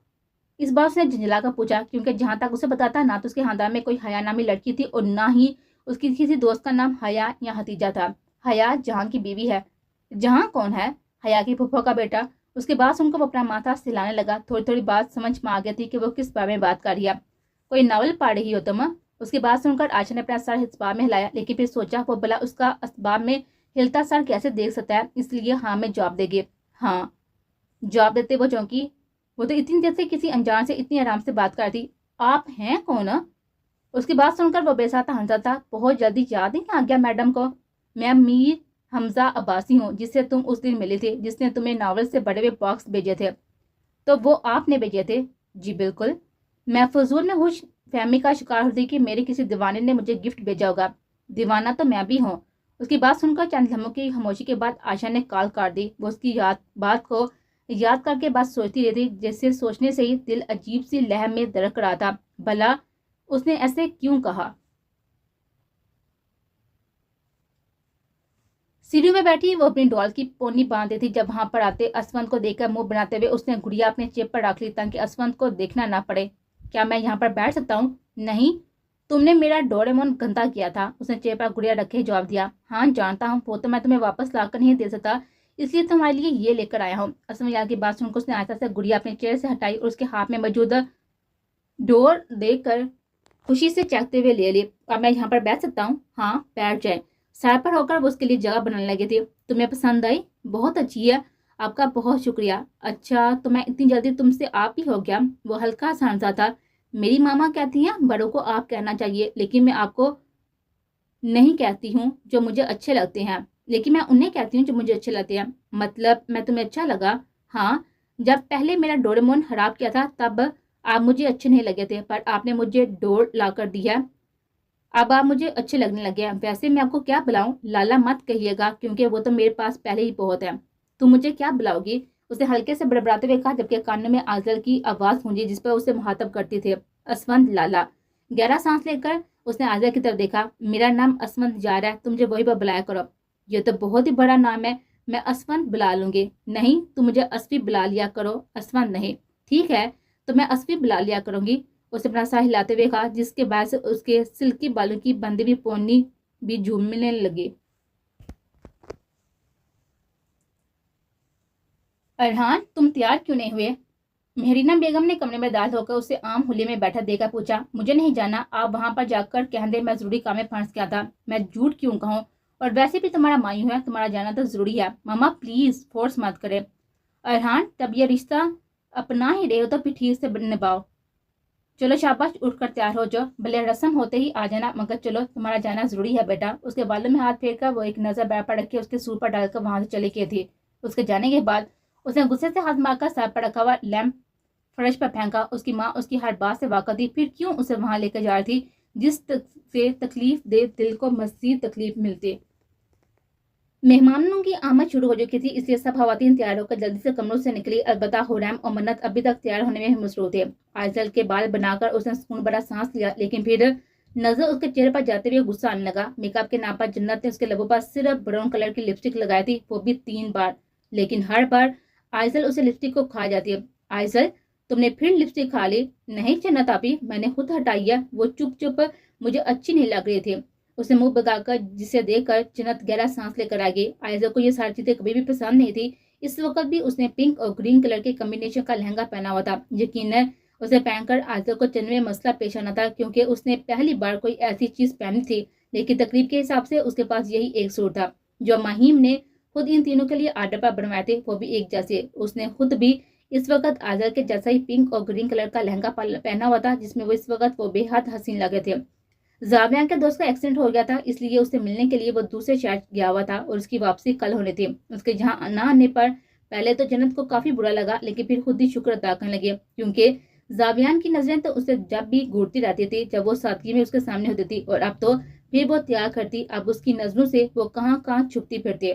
इस बार उसने झंझला कर पूछा, क्योंकि जहां तक उसे पता था ना तो उसके खानदान में कोई हया नामी लड़की थी, और ना ही उसकी किसी दोस्त का नाम हया या हतीजा था। हया जहां की बीवी है। जहां कौन है? हया की फूफा का बेटा। उसके बाद सुनकर वो अपना माथा सिलाने लगा। थोड़ी थोड़ी बात समझ में आ गई थी कि वो किस बारे में बात कर रही है। कोई नावल पढ़ रही हो तुम? उसकी बात सुनकर आशा ने अपना सर इसबाब में हिलाया, लेकिन फिर सोचा वो भला उसका इसबाब में हिलता सर कैसे देख सकता है, इसलिए हाँ में जवाब देगी। हाँ, जवाब देते वो चौंकी। वो तो इतनी देर से किसी अनजान से इतनी आराम से बात कर रही थी। आप हैं कौन? उसकी बात सुनकर वो बेसाता हंसा था। बहुत जल्दी याद नहीं आ गया मैडम को? मैं मीर हमजा अब्बासी हूँ, जिससे तुम उस दिन मिले थे, जिसने तुम्हें नावल से बड़े हुए बॉक्स भेजे थे। तो वो आपने भेजे थे? जी बिल्कुल। मैं फजूल में खुश फहमी का शिकार हुई कि मेरे किसी दीवाने ने मुझे गिफ्ट भेजा होगा। दीवाना तो मैं भी हूँ। उसकी बात सुनकर चंद लम्हों की खामोशी के बाद आशा ने कॉल काट दी। वो उसकी बात को याद करके बात सोचती रहती, जैसे सोचने से ही दिल अजीब सी लहर में दरक रहा था। भला उसने ऐसे क्यों कहा? सीढ़ी में बैठी वो अपनी डॉल की पोनी बांध थी, जब वहां पर आते असवंत को देखकर मुंह बनाते हुए उसने गुड़िया अपने जेब पर रख ली, ताकि असवंत को देखना ना पड़े। क्या मैं यहाँ पर बैठ सकता हूँ? नहीं, तुमने मेरा डोरेमोन गंदा किया था। उसने जेब पर गुड़िया रखे जवाब दिया। हाँ जानता हूँ, वो तो मैं तुम्हें वापस लाकर नहीं दे सकता, इसलिए तुम्हारे लिए ये लेकर आया हूँ। असमयाल की बात सुनकर उसने आहिस्ता से गुड़िया अपने चेहरे से हटाई और उसके हाथ में मौजूद डोर देकर खुशी से चखते हुए ले ली। अब मैं यहाँ पर बैठ सकता हूँ? हाँ बैठ जाए। सर पर होकर वो उसके लिए जगह बनाने लगी थी। तुम्हें पसंद आई? बहुत अच्छी है। आपका बहुत शुक्रिया। अच्छा, तो मैं इतनी जल्दी तुमसे आप ही हो गया? वो हल्का सा हंसा था। मेरी मामा कहती हैं बड़ों को आप कहना चाहिए, लेकिन मैं आपको नहीं कहती हूँ जो मुझे अच्छे लगते हैं, लेकिन मैं उन्हें कहती हूँ जो मुझे अच्छे लगते हैं। मतलब मैं तुम्हें अच्छा लगा? हाँ, जब पहले मेरा डोरेमोन खराब किया था तब आप मुझे अच्छे नहीं लगे थे, पर आपने मुझे डोर ला कर दी है, अब आप मुझे अच्छे लगने लगे हैं। वैसे मैं आपको क्या बुलाऊं? लाला मत कहिएगा, क्योंकि वो तो मेरे पास पहले ही बहुत है। तुम मुझे क्या बुलाओगी? उसने हल्के से बड़बड़ाते हुए कहा, जबकि कानों में आजल की आवाज गूंजी जिस पर उसे मुहातब करती थे। असवंत लाला। गहरा सांस लेकर उसने आजल की तरफ देखा। मेरा नाम असवंत जा रहा है, तुम मुझे वही पर बुलाया करो। ये तो बहुत ही बड़ा नाम है, मैं असवंत बुला लूंगी। नहीं, तुम मुझे असफी बुला लिया करो, असवंत नहीं। ठीक है, तो मैं असफी बुला लिया करूंगी। उसने अपना सर हिलाते हुए कहा, जिसके बाद से उसके सिल्की बालों की बंधी हुई पोनी भी झूमने लगी। अरहान, तुम तैयार क्यों नहीं हुए? मेहरीना बेगम ने कमरे में दाखिल होकर उसे आम हुलिये में बैठा देखकर पूछा। मुझे नहीं जाना, आप वहां पर जाकर कह दे मैं जरूरी काम में फंस गया था। मैं झूठ क्यों कहूँ? और वैसे भी तुम्हारा मायू है, तुम्हारा जाना तो जरूरी है। मामा प्लीज फोर्स मत करे। अरहान, तब ये रिश्ता अपना ही रहे हो तो फिर ठीक से निभाओ। चलो शाबाश, उठकर तैयार हो जाओ। भले रस्म होते ही आ जाना, मगर चलो तुम्हारा जाना जरूरी है बेटा। उसके बालों में हाथ फेर कर वो एक नजर बैठ पड़ के उसके सूर पर डालकर वहां से चली गई थी। उसके जाने के बाद उसने गुस्से से हाथ मारकर सर पर रखा हुआ लैंप فرش پر پھینکا۔ اس کی ماں اس کی ہر بات سے واقف تھی، پھر کیوں اسے وہاں لے کر جا رہی تھی جس سے تکلیف دے دل کو مزید تکلیف ملتی۔ مہمانوں کی آمد شروع ہو چکی تھی، اس لیے سب خواتین تیار ہو کر جلدی سے کمروں سے نکلی۔ البتہ حریم اور منت ابھی تک تیار ہونے میں مصروف تھے۔ آئزل کے بال بنا کر اس نے سکون بھرا سانس لیا، لیکن پھر نظر اس کے چہرے پر جاتے ہوئے غصہ آنے لگا۔ میک اپ کے نام پر جنت نے اس کے لبوں پر صرف براؤن کلر کی لپسٹک لگائی تھی، وہ بھی 3 بار، لیکن ہر بار آئزل اسے لپسٹک کو کھا جاتی ہے۔ آئزل، تم نے پھر لپسٹک کھا لی؟ نہیں جنت آپی، میں نے خود ہٹائی ہے، وہ چپ چپ مجھے اچھی نہیں لگ رہی تھی۔ اسے منہ بگا کر جسے دیکھ کر جنت گہرا سانس لے کر آ گئی۔ آئزل کو یہ ساری چیزیں کبھی بھی پسند نہیں تھی۔ اس وقت بھی اس نے پنک اور گرین کلر کے کمبینیشن کا لہنگا پہنا ہوا تھا۔ یقیناً اسے پہن کر آئزل کو چلنے میں مسئلہ پیش آنا تھا، کیونکہ اس نے پہلی بار کوئی ایسی چیز پہنی تھی، لیکن تقریب کے حساب سے اس کے پاس یہی ایک سوٹ تھا جو مہیم نے خود ان تینوں کے لیے آرڈر پر بنوائے تھے، وہ بھی ایک جیسے۔ اس نے خود بھی اس وقت آئزل کے جیسا ہی پنک اور گرین کلر کا لہنگا پہنا ہوا تھا، جس میں وہ اس وقت وہ بے حد حسین لگے تھے۔ زاویہ کے دوست کا ایکسیڈنٹ ہو گیا تھا، اس لیے اسے ملنے کے لیے وہ دوسرے شہر گیا ہوا تھا اور اس کی واپسی کل ہونی تھی۔ اس کے جہاں نہ آنے پر پہلے تو جنت کو کافی برا لگا، لیکن پھر خود ہی شکر ادا کرنے لگے، کیونکہ زاویان کی نظریں تو اسے جب بھی گھورتی رہتی تھی جب وہ سادگی میں اس کے سامنے ہوتی تھی، اور اب تو پھر وہ تیار کرتی، اب اس کی نظروں سے وہ کہاں کہاں چھپتی پھرتی۔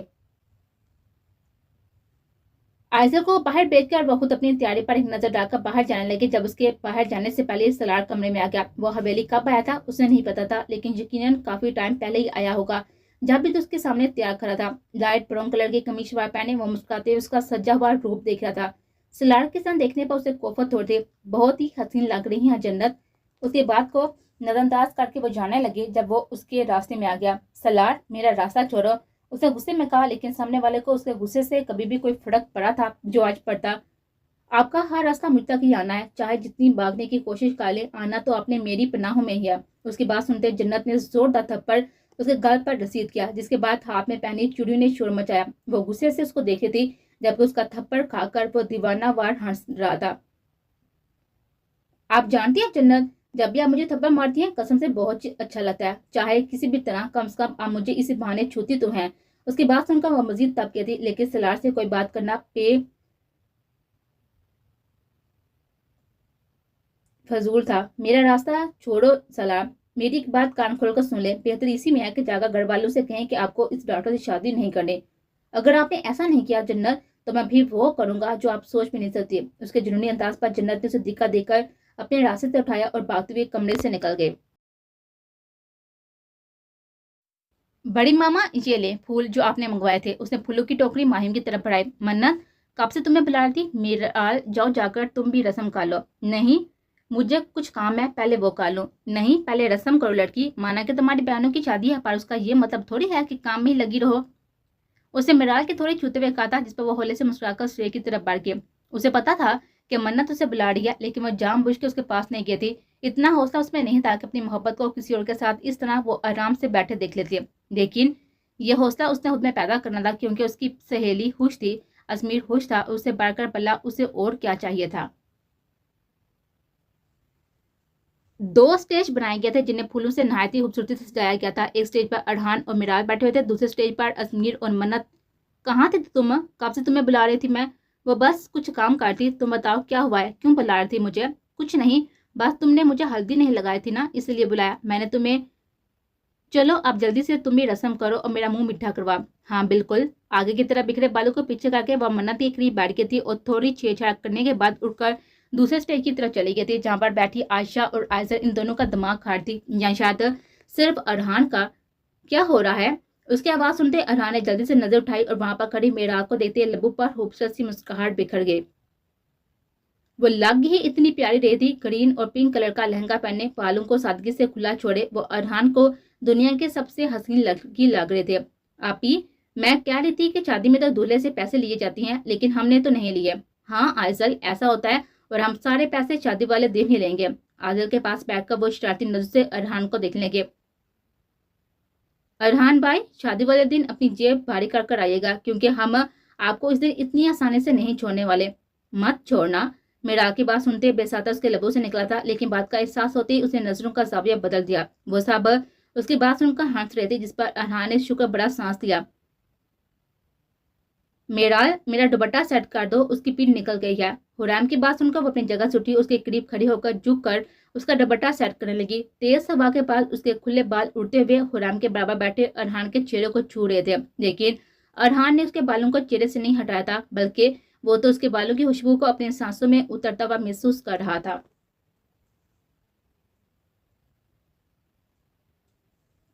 آئزل کو باہر بیچ کر وہ خود اپنی تیاری پر ایک نظر ڈال کر باہر جانے لگی۔ جب اس کے باہر جانے سے پہلے سلار کمرے میں آ گیا۔ وہ حویلی کب آیا تھا اسے نہیں پتا تھا، لیکن یقیناً کافی ٹائم پہلے ہی آیا ہوگا۔ جب بھی تو اس کے سامنے تیار کھڑا تھا، لائٹ براؤن کلر کی قمیض شلوار پہنے وہ مسکراتے ہوئے اس کا سجا ہوا روپ دیکھ رہا تھا۔ سلار کے ساتھ دیکھنے پر اسے کوفت ہو تھی۔ بہت ہی حسین لگ رہی ہیں جنت۔ اس کی بات کو نظر انداز کر کے وہ جانے لگی جب وہ اس کے راستے میں آ گیا۔ سلار، میرا راستہ چھوڑو، اسے غصے میں کہا، لیکن سامنے والے کو اس کے غصے سے کبھی بھی کوئی فرق پڑا تھا جو آج پڑتا۔ آپ کا ہر راستہ مجھ تک ہی آنا ہے، چاہے جتنی بھاگنے کی کوشش کر لے، آنا تو آپ نے میری پناہوں میں ہی ہے۔ اس کی بات سنتے جنت نے زوردار تھپڑ اس کے گال پر رسید کیا، جس کے بعد ہاتھ میں پہنی چوڑیوں نے شور مچایا۔ وہ غصے سے اس کو دیکھ رہی تھی، جبکہ اس کا تھپڑ کھا کر وہ دیوانہ وار ہنس رہا تھا۔ آپ جانتی ہیں جنت، جب بھی آپ مجھے تھپڑ مارتی ہیں قسم سے بہت اچھا لگتا ہے، چاہے کسی بھی طرح، کم سے کم آپ مجھے اسی بہانے چھوتی تو ہیں۔ اس کی بات سن کر وہ مزید تب تھی، لیکن سلار سے کوئی بات کرنا فضول تھا۔ میرا راستہ چھوڑو سلار، میری ایک بات کان کھول کر سن لے، بہتر اسی میں ہے کہ جا کر گھر والوں سے کہیں کہ آپ کو اس ڈاکٹر سے شادی نہیں کرنی۔ اگر آپ نے ایسا نہیں کیا جنت، تو میں بھی وہ کروں گا جو آپ سوچ بھی نہیں سکتی۔ اس کے جنونی انداز پر جنت نے اسے دھکا دے کر اپنے راستے سے اٹھایا اور بھاگتے ہوئے کمرے سے نکل گئے۔ بڑی ماما، یہ لے پھول جو آپ نے منگوائے تھے۔ اس نے پھولوں کی ٹوکری ماہم کی طرف بڑھائی۔ منت، کب سے تمہیں بلا رہی تھی، میرا جاؤ جا کر تم بھی رسم کر لو۔ نہیں، مجھے کچھ کام ہے، پہلے وہ کر لوں۔ نہیں، پہلے رسم کرو لڑکی، مانا کہ تمہاری بہنوں کی شادی ہے، پر اس کا یہ مطلب تھوڑی ہے کہ کام میں ہی لگی رہو۔ اسے مرال کے تھوڑے چھوتے ہوئے کہا تھا، جس پر وہ ہولے سے مسکرا کر سوئے کی طرف بڑھ گئی۔ اسے پتا تھا کہ منت اسے بلا رہی ہے، لیکن وہ جان بوجھ کے اس کے پاس نہیں گئی تھی۔ اتنا حوصلہ اس میں نہیں تھا کہ اپنی محبت کو کسی اور کے ساتھ اس طرح وہ آرام سے بیٹھے دیکھ لیتی، لیکن یہ حوصلہ اس نے خود میں پیدا کرنا تھا، کیونکہ اس کی سہیلی خوش تھی، ازمیر خوش تھا، اسے بڑھ کر بلا اسے اور کیا چاہیے تھا۔ 2 اسٹیج بنائے گئے تھے جنہیں پھولوں سے نہایت ہی خوبصورتی سے سجایا گیا تھا۔ ایک اسٹیج پر ارحان اور میرال بیٹھے ہوئے تھے، دوسرے اسٹیج پر ازمیر اور منت۔ کہاں تھی تم؟ کب سے تمہیں بلا رہی تھی میں؟ وہ بس کچھ کام کرتی۔ تم بتاؤ کیا ہوا ہے، کیوں بلا رہی تھی مجھے؟ کچھ نہیں، بس تم نے مجھے ہلدی نہیں لگائی تھی نا، اس لیے بلایا میں نے تمہیں۔ چلو اب جلدی سے تم بھی رسم کرو اور میرا منہ میٹھا کروا۔ ہاں بالکل۔ آگے کی طرف بکھرے بالوں کو پیچھے کر کے وہ منت کے قریب بیٹھ گئی تھی اور تھوڑی چھیڑ چھاڑ کرنے کے بعد اٹھ کر دوسرے اسٹیج کی طرف چلی گئی تھی، جہاں پر بیٹھی عائشہ اور آئزل ان دونوں کا دماغ کھاڑ تھی، یا شاید صرف ارحان کا۔ کیا ہو رہا ہے؟ اس کی آواز سنتے ارحان نے جلدی سے نظر اٹھائی اور وہاں پر کھڑی میرال کو دیکھتے لبوں پر خوبصورت سی مسکراہٹ بکھر گئی۔ وہ لگ ہی اتنی پیاری رہی تھی، گرین اور پنک کلر کا لہنگا پہنے، بالوں کو سادگی سے کھلا چھوڑے وہ ارحان کو دنیا کے سب سے حسین لڑکی لگ رہے تھے۔ آپی، میں کہہ رہی تھی کہ شادی میں تو دولہے سے پیسے لیے جاتی ہیں، لیکن ہم نے تو نہیں لیے۔ ہاں آئزل، ایسا ہوتا ہے، اور ہم سارے پیسے شادی والے دن ہی لیں گے۔ آئزل کے پاس بیٹھ کر وہ شرارتی نظر سے ارحان کو دیکھنے لگے۔ ارحان بھائی، شادی والے دن اپنی جیب بھاری کر کر آئیے گا، کیونکہ ہم آپ کو اس دن اتنی آسانی سے نہیں چھوڑنے والے۔ مت چھوڑنا، میرال کی بات سنتے بے ساتھ اس کے لبوں سے نکلا تھا، لیکن بات کا احساس ہوتے ہی اس نے نظروں کا زاویہ بدل دیا۔ وہ سب اس کی بات سن کر ہنس رہے تھے، جس پر ارحان نے شکر بڑا سانس لیا۔ मेराल, मेरा दुपट्टा सेट कर दो, उसकी पीठ निकल गई है। हुरैम की बात सुनकर वो अपनी जगह से उठी, उसके करीब खड़ी होकर झुक कर उसका दुपट्टा सेट करने लगी। तेज हवा के पास उसके खुले बाल उड़ते हुए हुरैम के बराबर बैठे अरहान के चेहरे को छू रहे थे, लेकिन अरहान ने उसके बालों को चेहरे से नहीं हटाया था, बल्कि वो तो उसके बालों की खुशबू को अपनी सांसों में उतरता हुआ महसूस कर रहा था।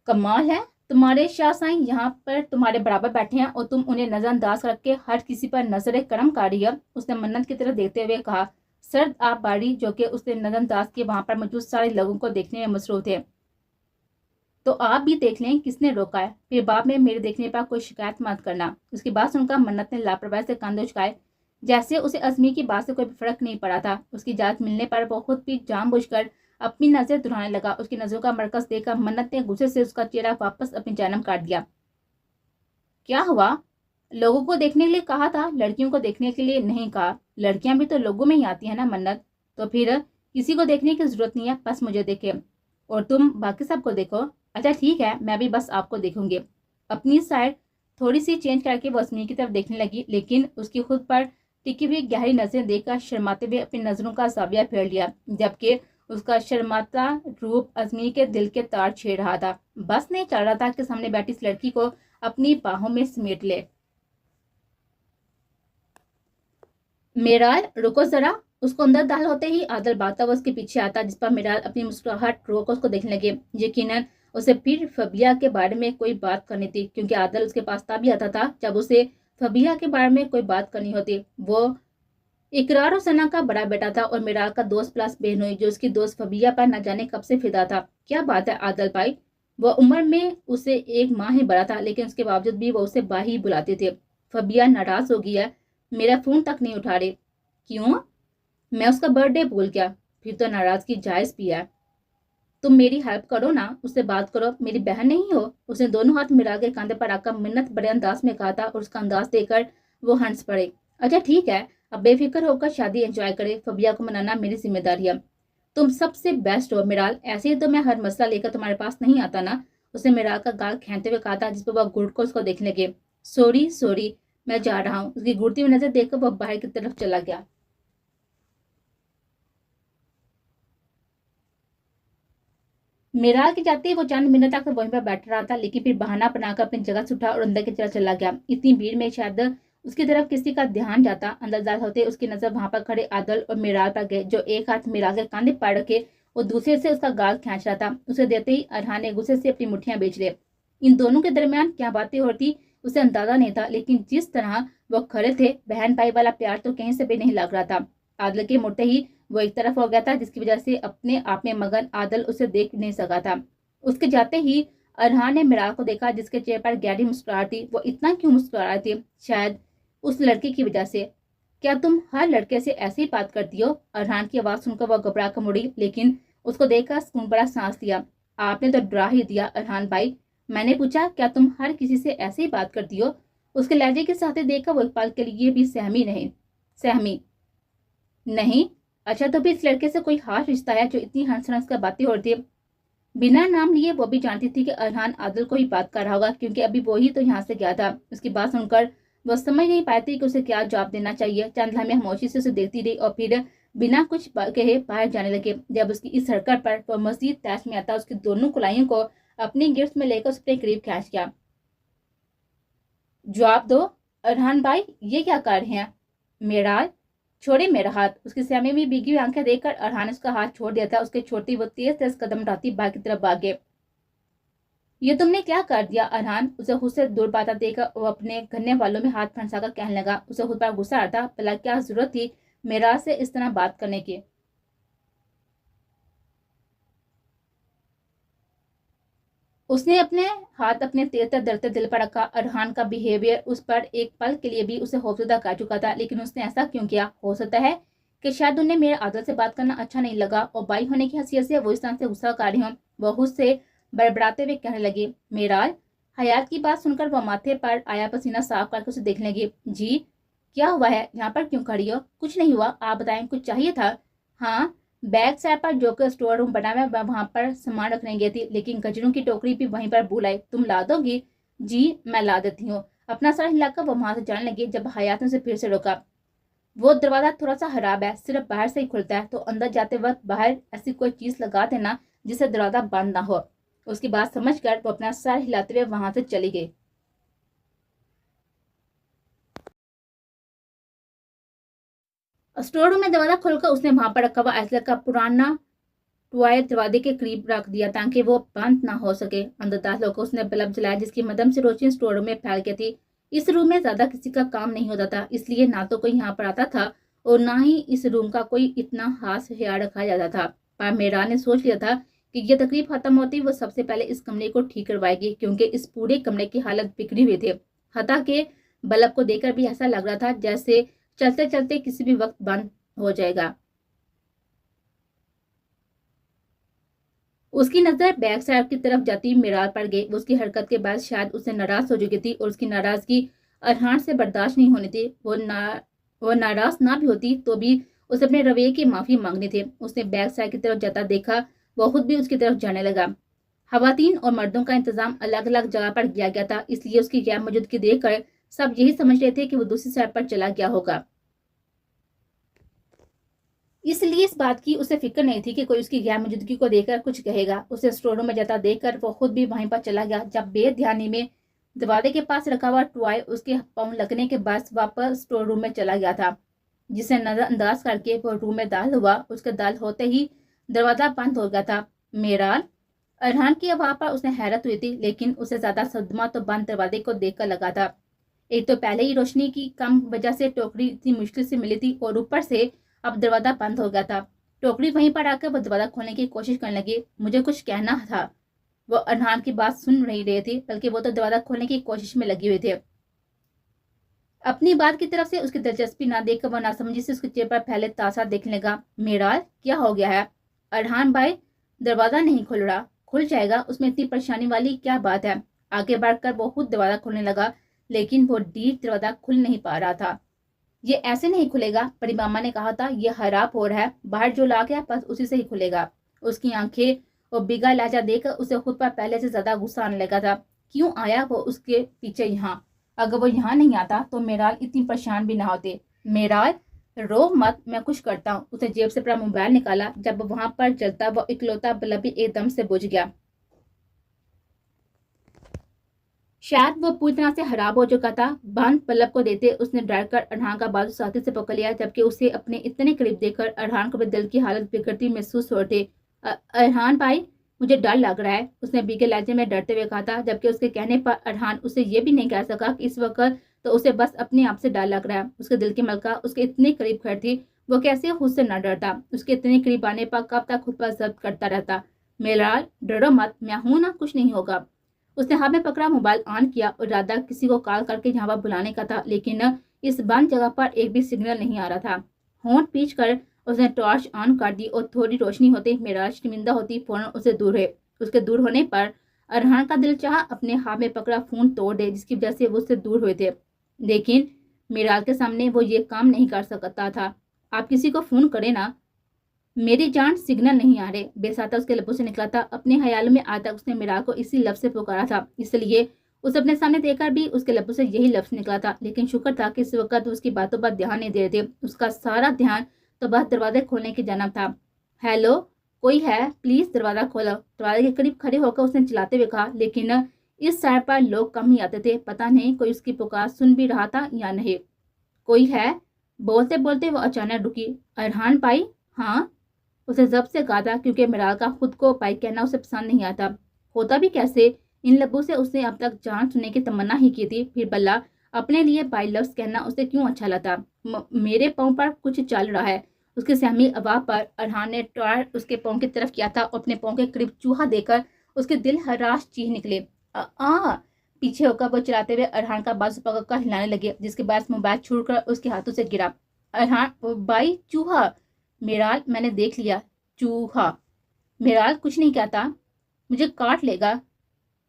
कमाल है, तुम्हारे शाहसाई यहाँ पर तुम्हारे बराबर बैठे हैं और तुम उन्हें नजरअंदाज करके हर किसी पर नजर करम कर रही है, उसने मन्नत की तरफ देखते हुए कहा। सर्द आप बारी, जो कि उसने नजरअंदाज किए, वहां पर मौजूद सारे लोगों को देखने में मसरूफ थे। तो आप भी देख लें, किसने रोका है, फिर बाद में मेरे देखने पर कोई शिकायत मत करना। उसकी बात सुनकर मन्नत ने लापरवाही से कंधे उचकाए, जैसे उसे अजमी की बात से कोई फर्क नहीं पड़ा था। उसकी इजाजत मिलने पर वो खुद भी जानबूझकर अपनी नजर दुहराने लगा। उसकी नजरों का मरकज देखकर मन्नत ने गुस्से से उसका चेहरा वापस अपनी जानब काट दिया। क्या हुआ? लोगों को देखने के लिए कहा था, लड़कियों को देखने के लिए नहीं कहा। लड़कियां भी तो लोगों में ही आती है ना मन्नत, तो फिर किसी को देखने की जरूरत नहीं है, बस मुझे देखे और तुम बाकी सबको देखो। अच्छा ठीक है, मैं भी बस आपको देखूंगी। अपनी साइड थोड़ी सी चेंज करके वो अजमी की तरफ देखने लगी, लेकिन उसकी खुद पर टिकी हुई गहरी नजरें देखकर शर्माते हुए अपनी नजरों का जाविया फेर लिया, जबकि उसका शर्माता रूप अजमी के दिल के तार छेड़ रहा था। बस नहीं चल रहा था कि सामने बैठी इस लड़की को अपनी बाहों में समेट ले। मेराल, रुको जरा, उसको अंदर दाखिल होते ही आदल भागता हुआ उसके पीछे आता, जिस पर मेराल अपनी मुस्कुराहट रोक उसको देखने लगे। यकीनन उसे फिर फबिया के बारे में कोई बात करनी थी, क्योंकि आदल उसके पास तभी आता था जब उसे फबिया के बारे में कोई बात करनी होती। वो इकरार और सना का बड़ा बेटा था और मेराल का दोस्त प्लस बहनोई, जो उसकी दोस्त फबिया पर न जाने कब से फिदा था। क्या बात है आदल भाई, वो उम्र में उसे एक माह ही बड़ा था, लेकिन उसके बावजूद भी वो उसे भाई बुलाते थे। फबिया नाराज हो गया, मेरा फोन तक नहीं उठा रहे। क्यों? मैं उसका बर्थडे भूल गया। फिर तो नाराजगी जायज भी है। तुम मेरी हेल्प करो ना, उससे बात करो, मेरी बहन नहीं हो? उसने दोनों हाथ मिला के कंधे पर आकर मिन्नत बड़े अंदाज में कहा था और उसका अंदाज देखकर वो हंस पड़े। अच्छा ठीक है, अब बेफिक्र होकर शादी एंजॉय करे, फबिया को मनाना मेरी जिम्मेदारी है। तुम सबसे बेस्ट हो मिराल, ऐसे ही तो मैं हर मसला लेकर तुम्हारे पास नहीं आता ना, उसने मिराल का गाल खींचते हुए कहा था, जिस पर वह घुट को उसको देखने लगे। सॉरी सॉरी, मैं जा रहा हूँ, उसकी घूरती हुई नजर देखकर वह बाहर की तरफ चला गया। मेराल के जाते ही वो चंद मिनट तक वहीं पर बैठ रहा था, लेकिन फिर बहाना बनाकर अपनी जगह से उठा और अंदर की तरफ चला गया। इतनी भीड़ में शायद उसकी तरफ किसी का ध्यान जाता। अंदर दाखिल होते उसकी नजर वहां पर खड़े आदल और मेराल पर गए, जो एक हाथ मेराल के कांधे पर रखे और दूसरे से उसका गाल खींच रहा था। उसे देते ही अरहान ने गुस्से से अपनी मुठ्ठियां बेच ली। इन दोनों के दरमियान क्या बातें होती उसे अंदाजा नहीं था, लेकिन जिस तरह वो खड़े थे, बहन भाई वाला प्यार तो कहीं से भी नहीं लग रहा था। आदल के मुड़ते ही वो एक तरफ हो गया था, जिसकी वजह से अपने आप में मगन आदल उसे देख नहीं सका था। उसके जाते ही अरहान ने मिराल को देखा, जिसके चेहरे पर गहरी मुस्कुराहट थी। वो इतना क्यों मुस्कुरा रही थी? शायद उस लड़के की वजह से। क्या तुम हर लड़के से ऐसी ही बात करती हो? अरहान की आवाज सुनकर वह घबरा कर मुड़ी, लेकिन उसको देखकर सुकून भरा सांस लिया। आपने तो डरा ही दिया अरहान भाई। मैंने पूछा, क्या तुम हर किसी से ऐसे ही बात करती हो? उसके लहजे के साथ देखकर वो एक पल के लिए भी सहमी नहीं। अच्छा, तो भी इस लड़के से कोई खास रिश्ता है जो इतनी हंस हंस कर बातें हो रही थी? बिना नाम लिए वो भी जानती थी कि अरहान आदिल को ही बात कर रहा होगा, क्योंकि अभी वो ही तो यहाँ से गया था। उसकी बात सुनकर वो समझ नहीं पाई थी कि उसे क्या जवाब देना चाहिए। चंद लम्हे खामोशी से उसे देखती रही और फिर बिना कुछ कहे बाहर जाने लगे। जब उसकी इस हरकत पर वो मजीद तैश में आता, उसकी दोनों कुलाइयों को अपनी गिफ्ट में लेकर उसके करीब खींच गया। जवाब दो अरहान भाई, ये क्या कर रहे हैं? मेराल, छोड़े मेरा हाथ। उसकी सहमे में भीगी हुई आंखें देखकर अरहान ने उसका हाथ छोड़ दिया था। उसके छोटी वो तेज तेज कदम उठाती बाहर की तरफ भागे। ये तुमने क्या कर दिया अरहान? उसे खुद से दूर पाता देखकर वो अपने घने वालों में हाथ फंसाकर कहने लगा। उसे खुद पर गुस्सा आता, भला क्या जरूरत थी मेरा से इस तरह बात करने की? उसने अपने हाथ अपने तेज तेज डरते दिल पर रखा। अरहान का बिहेवियर उस पर एक पल के लिए भी उसे खौफजदा कर चुका था, लेकिन उसने ऐसा क्यों किया? हो सकता है कि शायद उन्हें मेरे आदत से बात करना अच्छा नहीं लगा और भाई होने की हैसियत से वो इस तरह से गुस्सा कर रही हूँ। वह खुद से बड़बड़ाते हुए कहने लगी। मेराल, हयात की बात सुनकर वह माथे पर आया पसीना साफ करके उसे देखने लगी। जी, क्या हुआ है? यहाँ पर क्यों खड़ी हो? कुछ नहीं हुआ, आप बताएं, कुछ चाहिए था? हाँ, बैक साइड पर जो कि स्टोर रूम बना हुआ है, वहां पर सामान रखने गई थी, लेकिन गजरों की टोकरी भी वहीं पर भूल आई। तुम ला दोगी? जी, मैं ला देती हूँ। अपना सर हिलाकर वो वहां से जाने लगी जब हयात ने उसे फिर से रोका। वो दरवाजा थोड़ा सा खराब है, सिर्फ बाहर से ही खुलता है, तो अंदर जाते वक्त बाहर ऐसी कोई चीज लगा देना जिससे दरवाजा बंद ना हो। उसकी बात समझकर वो अपना सर हिलाते हुए वहां से चली गई। स्टोर रूम में दरवाजा खोलकर उसने वहां पर रखा हुआ आइसलैंड का पुराना टॉय दरवाजे के करीब रख दिया ताकि वो बंद ना हो सके। अंदर दाखिल होकर उसने बल्ब जलाया जिसकी मदद से रोशनी स्टोर रूम में फैल गई थी। इस रूम में ज्यादा किसी का काम नहीं होता था, इसलिए ना तो कोई यहाँ पर आता था और ना ही इस रूम का कोई इतना खास ख्याल रखा जाता था। पर मेरा ने सोच लिया था कि ये तकलीफ खत्म होती वो सबसे पहले इस कमरे को ठीक करवाएगी, क्योंकि इस पूरे कमरे की हालत बिगड़ी हुई थी। हता के बल्ब को देखकर भी ऐसा लग रहा था जैसे चलते चलते किसी भी वक्त बंद हो जाएगा। उसकी नजर बैक साइड की तरफ जाती मिराल पर गई। उसकी हरकत के बाद शायद उससे नाराज हो चुकी थी और उसकी नाराजगी अरहान से बर्दाश्त नहीं होनी थी। वो नाराज ना भी होती तो भी उसे अपने रवैये की माफी मांगनी थी। उसने बैक साइड की तरफ जाता देखा, वो खुद भी उसकी तरफ जाने लगा। खवातीन और मर्दों का इंतजाम अलग अलग जगह पर किया गया था, इसलिए उसकी गैर मौजूदगी देखकर सब यही समझ रहे थे कि वो दूसरी साइड पर चला गया होगा। इसलिए इस बात की उसे फिक्र नहीं थी कि कोई उसकी गैर मौजूदगी को देखकर कुछ कहेगा। उसे स्टोर रूम में जाता देखकर वो खुद भी वहीं पर चला गया। जब बेध्यानी में दरवाजे के पास रखा हुआ टॉय उसके पाँव लगने के बाद वापस स्टोर रूम में चला गया था, जिसे नजरअंदाज करके वो रूम में दाखिल हुआ। उसके दाखिल होते ही दरवाजा बंद हो गया था। मेराल अरहान की आवाज पर उसने हैरत हुई थी, लेकिन उसे ज्यादा सदमा तो बंद दरवाजे को देखकर लगा था। एक तो पहले ही रोशनी की कम वजह से टोकरी इतनी मुश्किल से मिली थी और ऊपर से अब दरवाजा बंद हो गया था। टोकरी वहीं पर आकर वो दरवाजा खोलने की कोशिश करने लगी। मुझे कुछ कहना था। वो अरहान की बात सुन नहीं रही थी, बल्कि वो तो दरवाजा खोलने की कोशिश में लगी हुई थी। अपनी बात की तरफ से उसकी दिलचस्पी ना देखकर वो नासमझी से उसके चेहरे पर फैले तासा देखने लगा। मेराल क्या हो गया है? अरहान भाई दरवाजा नहीं खुल रहा। खुल जाएगा, उसमें इतनी परेशानी वाली क्या बात है? आगे बढ़कर वो खुद दरवाजा खोलने लगा, लेकिन वो डीप दरवाजा खुल नहीं पा रहा था। ये ऐसे नहीं खुलेगा, बड़ी मामा ने कहा था। ये खराब हो रहा है, बाहर जो ला गया बस उसी से ही खुलेगा। उसकी आंखें और बिगा लहजा देखकर उसे खुद पर पहले से ज्यादा गुस्सा आने लगा था। क्यों आया वो उसके पीछे यहाँ? अगर वो यहाँ नहीं आता तो मेराल इतनी परेशान भी ना होते। मेराल रो मत, मैं कुछ करता हूँ। उसने जेब से अपना मोबाइल निकाला। जब वहां पर जलता वो इकलौता बल्ब भी एकदम से बुझ गया। शायद वो पूरी तरह से खराब हो चुका था। बंद बल्ब को देते उसने डर कर अरहान का बाजू साथी से पकड़ लिया, जबकि उसे अपने इतने करीब देखकर अरहान को भी दिल की हालत बिगड़ती महसूस हो रही। अरहान भाई मुझे डर लग रहा है, उसने बीके लहजे में डरते हुए कहा था, जबकि उसके कहने पर अरहान उसे ये भी नहीं कह सका कि इस वक्त तो उसे बस अपने आप से डर लग रहा है। उसके दिल की मलका उसके इतने करीब खड़ी थी, वो कैसे खुद से न डरता? उसके इतने करीब आने पर कब तक खुद पर जब्त करता रहता। मेराल डरो मत, मैं हूं ना, कुछ नहीं होगा। उसने हाथ में पकड़ा मोबाइल ऑन किया और इरादा किसी को कॉल करके यहाँ पर बुलाने का था, लेकिन इस बंद जगह पर एक भी सिग्नल नहीं आ रहा था। होंठ पीच कर उसने टॉर्च ऑन कर दी और थोड़ी रोशनी होते मेराज शर्मिंदा होती फौरन उसे दूर है। उसके दूर होने पर अरहान का दिल चाहा अपने हाथ में पकड़ा फोन तोड़ दे, जिसकी वजह से वो उससे दूर हुए थे, लेकिन मेराज के सामने वो ये काम नहीं कर सकता था। आप किसी को फोन करें ना, मेरी जान, सिग्नल नहीं आ रहे, बेसाता उसके लबों से निकला था। अपने ख्यालों में आज तक उसने मेराल को इसी लफ्ज से पुकारा था, इसलिए उसे अपने सामने देखकर भी उसके लबों से यही लफ्ज निकला था। लेकिन शुक्र था कि इस वक्त उसकी बातों पर ध्यान नहीं दे रहे थे। उसका सारा ध्यान तो बस दरवाजे खोलने की जानब था। हेलो, कोई है? प्लीज दरवाजा खोलो, दरवाजे के करीब खड़े होकर उसने चिल्लाते हुए कहा। लेकिन इस साइड पर लोग कम ही आते थे, पता नहीं कोई उसकी पुकार सुन भी रहा था या नहीं। कोई है? बोलते बोलते वो अचानक रुकी। अरहान भाई? हाँ, उसे जब से कहा था, क्योंकि मेराल का खुद को भाई कहना उसे पसंद नहीं आता। होता भी कैसे? इन लबों से उसने अब तक जान सुनने की तमन्ना ही की थी, फिर भला अपने लिए भाई लफ्ज कहना उसे क्यों अच्छा लगता? मेरे पाँव पर कुछ चल रहा है। उसकी सहमी आवाज पर अरहान ने टॉर उसके पाँव की तरफ किया था और अपने पाँव के करीब चूहा देकर उसके दिल हराश चीख निकले। पीछे होकर वो चलाते हुए अरहान का बाजू पकड़कर हिलाने लगे, जिसके बाद मोबाइल छूटकर उसके हाथों से गिरा। अरहान भाई, चूहा। मेराल मैंने देख लिया, चूहा। मेराल कुछ नहीं कहता, मुझे काट लेगा।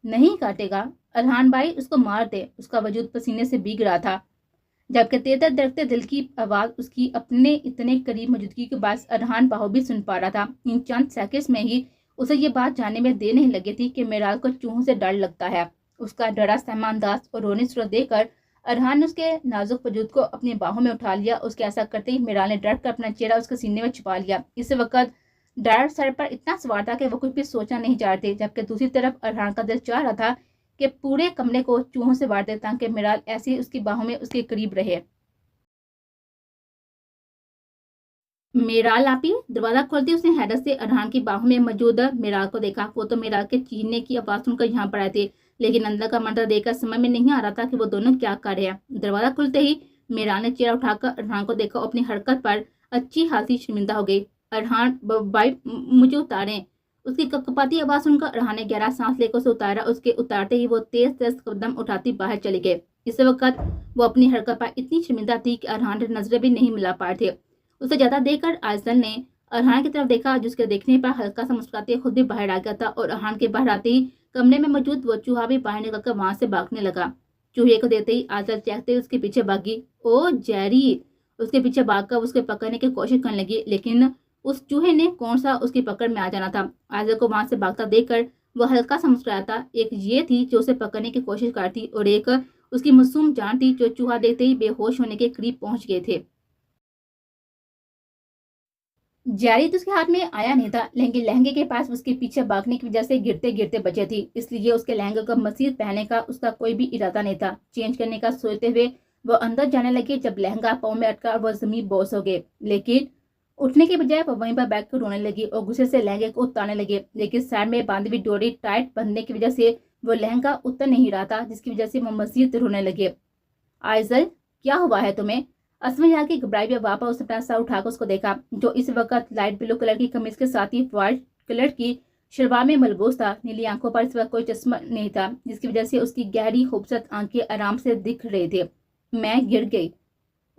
नहीं काटेगा अरहान भाई, उसको मार दे। उसका वजूद पसीने से भीग रहा था, जबकि तेतर दरकते दिल की आवाज उसकी अपने इतने करीब मौजूदगी के बाद अरहान बाहु भी सुन पा रहा था। इन चंद सेकंड्स में ही उसे ये बात जानने में देर नहीं लगी थी कि मेराल को चूहों से डर लगता है। اس کا ڈرا سہما انداز اور رونی صورت دیکھ کر ارحان نے اس کے نازک وجود کو اپنی باہوں میں اٹھا لیا. اس کے ایسا کرتے ہی میرال نے ڈر کر اپنا چہرہ اس کے سینے میں چھپا لیا. اس وقت ڈر سر پر اتنا سوار تھا کہ وہ کچھ بھی سوچنا نہیں چاہتے, جبکہ دوسری طرف ارحان کا دل چاہ رہا تھا کہ پورے کمرے کو چوہوں سے وار دے تاکہ میرال ایسی اس کی باہوں میں اس کے قریب رہے. میرال آپی. دروازہ کھولتے اس نے حیرت سے ارحان کی باہوں میں موجود میرال کو دیکھا. وہ تو میرال کے چیخنے کی آواز سن کر یہاں پر آئے تھے, لیکن اندر کا منظر دیکھ کر سمجھ میں نہیں آ رہا تھا کہ وہ دونوں کیا کر رہے ہیں. دروازہ کھلتے ہی میرال نے چہرہ اٹھا کر ارحان کو دیکھا. اپنی حرکت پر اچھی خاصی شرمندہ ہو گئی. ارحان بھائی مجھے اتاریں. اس کی کپکپاتی آواز سن کر ارحان نے گہرا سانس لے کر اسے اتارا. اس کے اتارتے ہی وہ تیز تیز قدم اٹھاتی باہر چلے گئے. اس وقت وہ اپنی حرکت پر اتنی شرمندہ تھی کہ ارحان نظریں بھی نہیں ملا پا رہے تھے. اسے زیادہ دیکھ کر آئزل نے ارحان کی طرف دیکھا, جس کے دیکھنے پر ہلکا سا مسکراتے خود بھی باہر آ گیا تھا, اور ارحان کے باہر آتے ہی کمرے میں موجود وہ چوہا بھی باہر نکل کر وہاں سے بھاگنے لگا. چوہے کو دیتے ہی آئزل چہتے اس کے پیچھے بھاگی. او جیری. اس کے پیچھے بھاگ کر اس کے پکڑنے کی کوشش کرنے لگی, لیکن اس چوہے نے کون سا اس کی پکڑ میں آ جانا تھا. آئزل کو وہاں سے بھاگتا دیکھ کر وہ ہلکا سا مسکرایا تھا. ایک یہ تھی جو اسے پکڑنے کی کوشش کر تھی, اور ایک اس کی معصوم جان تھی جو چوہا دیکھتے ہی بے ہوش ہونے کے قریب پہنچ گئے تھے. جیری تو اس کے ہاتھ میں آیا نہیں تھا, لیکن لہنگے کے پاس اس کے پیچھے بھاگنے کی وجہ سے گرتے گرتے بچے تھی, اس لیے اس کے لہنگے کو مزید پہننے کا اس کا کوئی بھی ارادہ نہیں تھا. چینج کرنے کا سوچتے ہوئے وہ اندر جانے لگے جب لہنگا پاؤں میں اٹکا اور وہ زمین بوس ہو گئے. لیکن اٹھنے کے بجائے وہ وہیں پر بیٹھ کر رونے لگی اور غصے سے لہنگے کو اتارنے لگے, لیکن سر میں باندھی ہوئی ڈوری ٹائٹ بندھنے کی وجہ سے وہ لہنگا اتر نہیں رہا تھا, جس کی وجہ سے وہ مزید رونے لگے. آئزل کیا ہوا ہے تمہیں؟ اسما یہاں کی گھبرائی ہوئی واپس اس نے اپنا سر اٹھا کر اس کو دیکھا, جو اس وقت لائٹ بلو کلر کی قمیض کے ساتھ ہی وائٹ کلر کی شلوار میں ملبوس تھا. نیلی آنکھوں پر اس وقت کوئی چشمہ نہیں تھا, جس کی وجہ سے اس کی گہری خوبصورت آنکھیں آرام سے دکھ رہے تھے. میں گر گئی.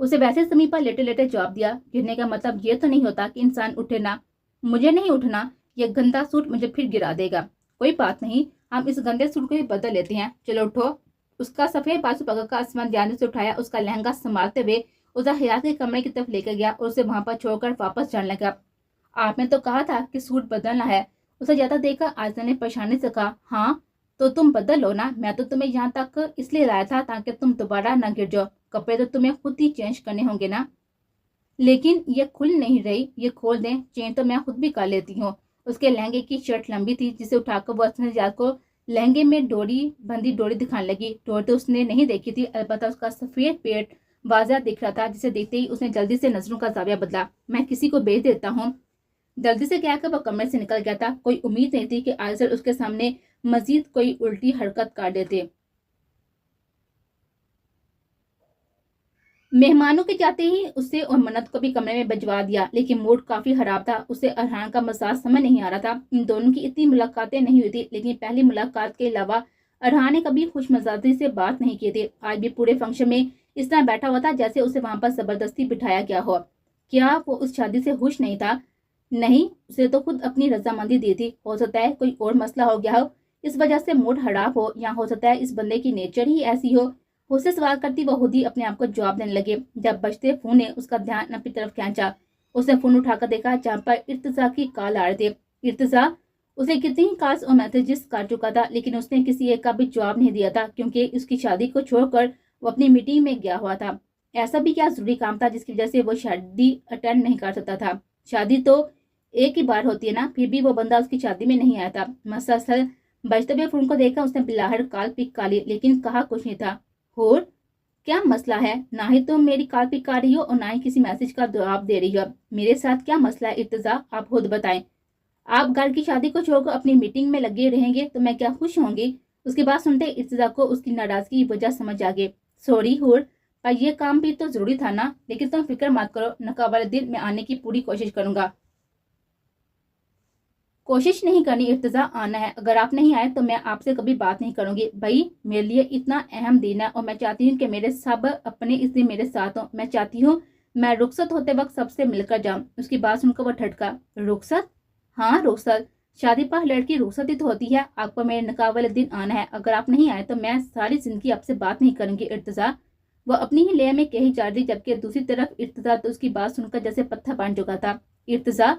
اسے ویسے زمین پر لیٹے لیٹے جواب دیا. گرنے کا مطلب یہ تو نہیں ہوتا کہ انسان اٹھے نا. مجھے نہیں اٹھنا, یہ گندا سوٹ مجھے پھر گرا دے گا. کوئی بات نہیں, ہم اس گندے سوٹ کو ہی بدل لیتے ہیں, چلو اٹھو. اس کا سفید بازو پکڑ کر آسمان دھیان سے اٹھایا. اس کا لہنگا سنبھالتے ہوئے اسے حیات کے کمرے کی طرف لے کر گیا اور اسے وہاں پر چھوڑ کر واپس جانے لگا. آپ نے تو کہا تھا کہ سوٹ بدلنا ہے. اسے زیادہ دیکھ کر آئزل نے پریشانی سے کہا. ہاں تو تم بدل لو نا, میں تو تمہیں یہاں تک اس لیے لایا تھا تاکہ تم دوبارہ نہ گر جاؤ. کپڑے تو تمہیں خود ہی چینج کرنے ہوں گے نا. لیکن یہ کھل نہیں رہی, یہ کھول دیں. چین تو میں خود بھی کر لیتی ہوں. اس کے لہنگے کی شرٹ لمبی تھی, جسے اٹھا کر وہ اسمجاد کو لہنگے میں بندی ڈوری دکھانے لگی. ڈوری تو اس نے نہیں دیکھی تھی, البتہ اس کا سفید پیٹ واضح دکھ رہا تھا, جسے دیکھتے ہی اس نے جلدی سے نظروں کا زاویہ بدلا. میں کسی کو بھیج دیتا ہوں. جلدی سے کہہ کر وہ کمرے سے نکل گیا تھا. کوئی امید نہیں تھی کہ آئزل اس کے سامنے مزید کوئی الٹی حرکت کر دیتے. مہمانوں کے جاتے ہی اسے اور منت کو بھی کمرے میں بھجوا دیا, لیکن موڈ کافی خراب تھا. اسے ارحان کا مزاج سمجھ نہیں آ رہا تھا. ان دونوں کی اتنی ملاقاتیں نہیں ہوئی تھی, لیکن پہلی ملاقات کے علاوہ ارحان نے کبھی خوش مزاجی سے بات نہیں کی تھی. آج بھی پورے فنکشن میں اس طرح بیٹھا ہوا تھا جیسے اسے وہاں پر زبردستی بٹھایا گیا ہو. کیا وہ اس شادی سے خوش نہیں تھا؟ نہیں, اسے تو خود اپنی رضامندی دی تھی. ہو سکتا ہے کوئی اور مسئلہ ہو گیا ہو, اس وجہ سے موڈ خراب ہو, یا ہو سکتا ہے اس بندے کی نیچر ہی ایسی ہو. اس سے سوال کرتی وہ خود ہی اپنے آپ کو جواب دینے لگے. جب بجتے فون نے اس کا دھیان اپنی طرف کھینچا, اس نے فون اٹھا کر دیکھا جہاں پر ارتضا کی کال آ رہے تھے. ارتضا اسے کتنی ہی کالز اور میسیجز کر چکا تھا, لیکن اس نے کسی ایک کا بھی جواب نہیں دیا تھا, کیونکہ اس کی شادی کو چھوڑ کر وہ اپنی میٹنگ میں گیا ہوا تھا. ایسا بھی کیا ضروری کام تھا جس کی وجہ سے وہ شادی اٹینڈ نہیں کر سکتا تھا؟ شادی تو ایک ہی بار ہوتی ہے نا. پھر بھی وہ بندہ اس کی شادی میں نہیں آیا تھا. مسلسل بجتے ہوئے فون کو دیکھا اس نے بلاہر کال پک کر لی, لیکن کہا کچھ نہیں تھا. اور کیا مسئلہ ہے؟ نہ ہی تم میری کال پک کر رہی ہو اور نہ ہی کسی میسج کا جواب دے رہی ہو. میرے ساتھ کیا مسئلہ ہے ارتضا, آپ خود بتائیں. آپ گھر کی شادی کو چھوڑ کر اپنی میٹنگ میں لگے رہیں گے تو میں کیا خوش ہوں گی؟ اس کی بات سنتے ارتضا کو اس کی ناراضگی کی وجہ سمجھ آ گئی. سوری ہور, پر یہ کام بھی تو ضروری تھا نا. لیکن تم فکر مت کرو, نکاح والے دن میں آنے کی پوری کوشش کروں گا. کوشش نہیں کرنی ارتضا, آنا ہے. اگر آپ نہیں آئے تو میں آپ سے کبھی بات نہیں کروں گی. بھائی میرے لیے اتنا اہم دن ہے اور میں چاہتی ہوں کہ میرے سب اپنے اس دن میرے ساتھ ہوں. میں چاہتی ہوں میں رخصت ہوتے وقت سب سے مل کر جاؤں. اس کی بات سن کر وہ ٹھٹکا. رخصت؟ ہاں رخصت. شادی پر لڑکی رخصت ہی تو ہوتی ہے. آپ کو میرے نکاح والے دن آنا ہے. اگر آپ نہیں آئے تو میں ساری زندگی آپ سے بات نہیں کروں گی ارتضا. وہ اپنی ہی لے میں کہی جا رہی, جبکہ دوسری طرف ارتضا تو اس کی بات سن کر جیسے پتھر بن چکا تھا. ارتضا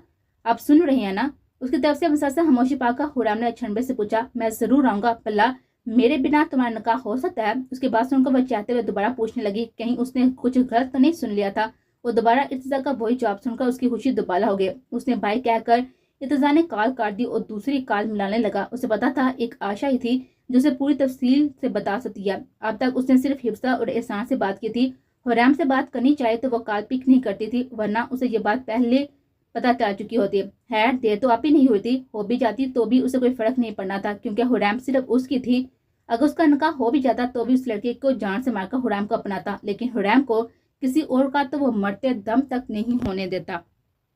آپ سن رہے ہیں نا؟ اس کی طرف سے مسلسل خاموشی پا کر خرام نے اچھنبے سے پوچھا. میں ضرور آؤں گا, پلا میرے بنا تمہارا نکاح ہو سکتا ہے؟ اس کی بات سن کر وہ چاہتے ہوئے دوبارہ پوچھنے لگی کہیں اس نے کچھ غلط تو نہیں سن لیا تھا۔ وہ دوبارہ ارتضیٰ کا وہی جواب سن کر اس کی خوشی دوبالا ہو گئی۔ اس نے بائی کہہ کر ارتضیٰ نے کال کاٹ دی اور دوسری کال ملانے لگا۔ اسے پتا تھا ایک آشا ہی تھی جو اسے پوری تفصیل سے بتا سکتی ہے۔ اب تک اس نے صرف حفصہ اور احسان سے بات کی تھی۔ حریم سے بات کرنی چاہے تو وہ کال پک نہیں کرتی تھی، ورنہ اسے یہ بات پہلے پتہ چل چکی ہوتی۔ خیر دیر تو آپ ہی نہیں ہوئی تھی، ہو بھی جاتی تو بھی اسے کوئی فرق نہیں پڑنا تھا، کیونکہ حریم صرف اس کی تھی۔ اگر اس کا نکاح ہو بھی جاتا تو بھی اس لڑکے کو جان سے مار کر حریم کو اپناتا، لیکن حریم کو کسی اور کا تو وہ مرتے دم تک نہیں ہونے دیتا۔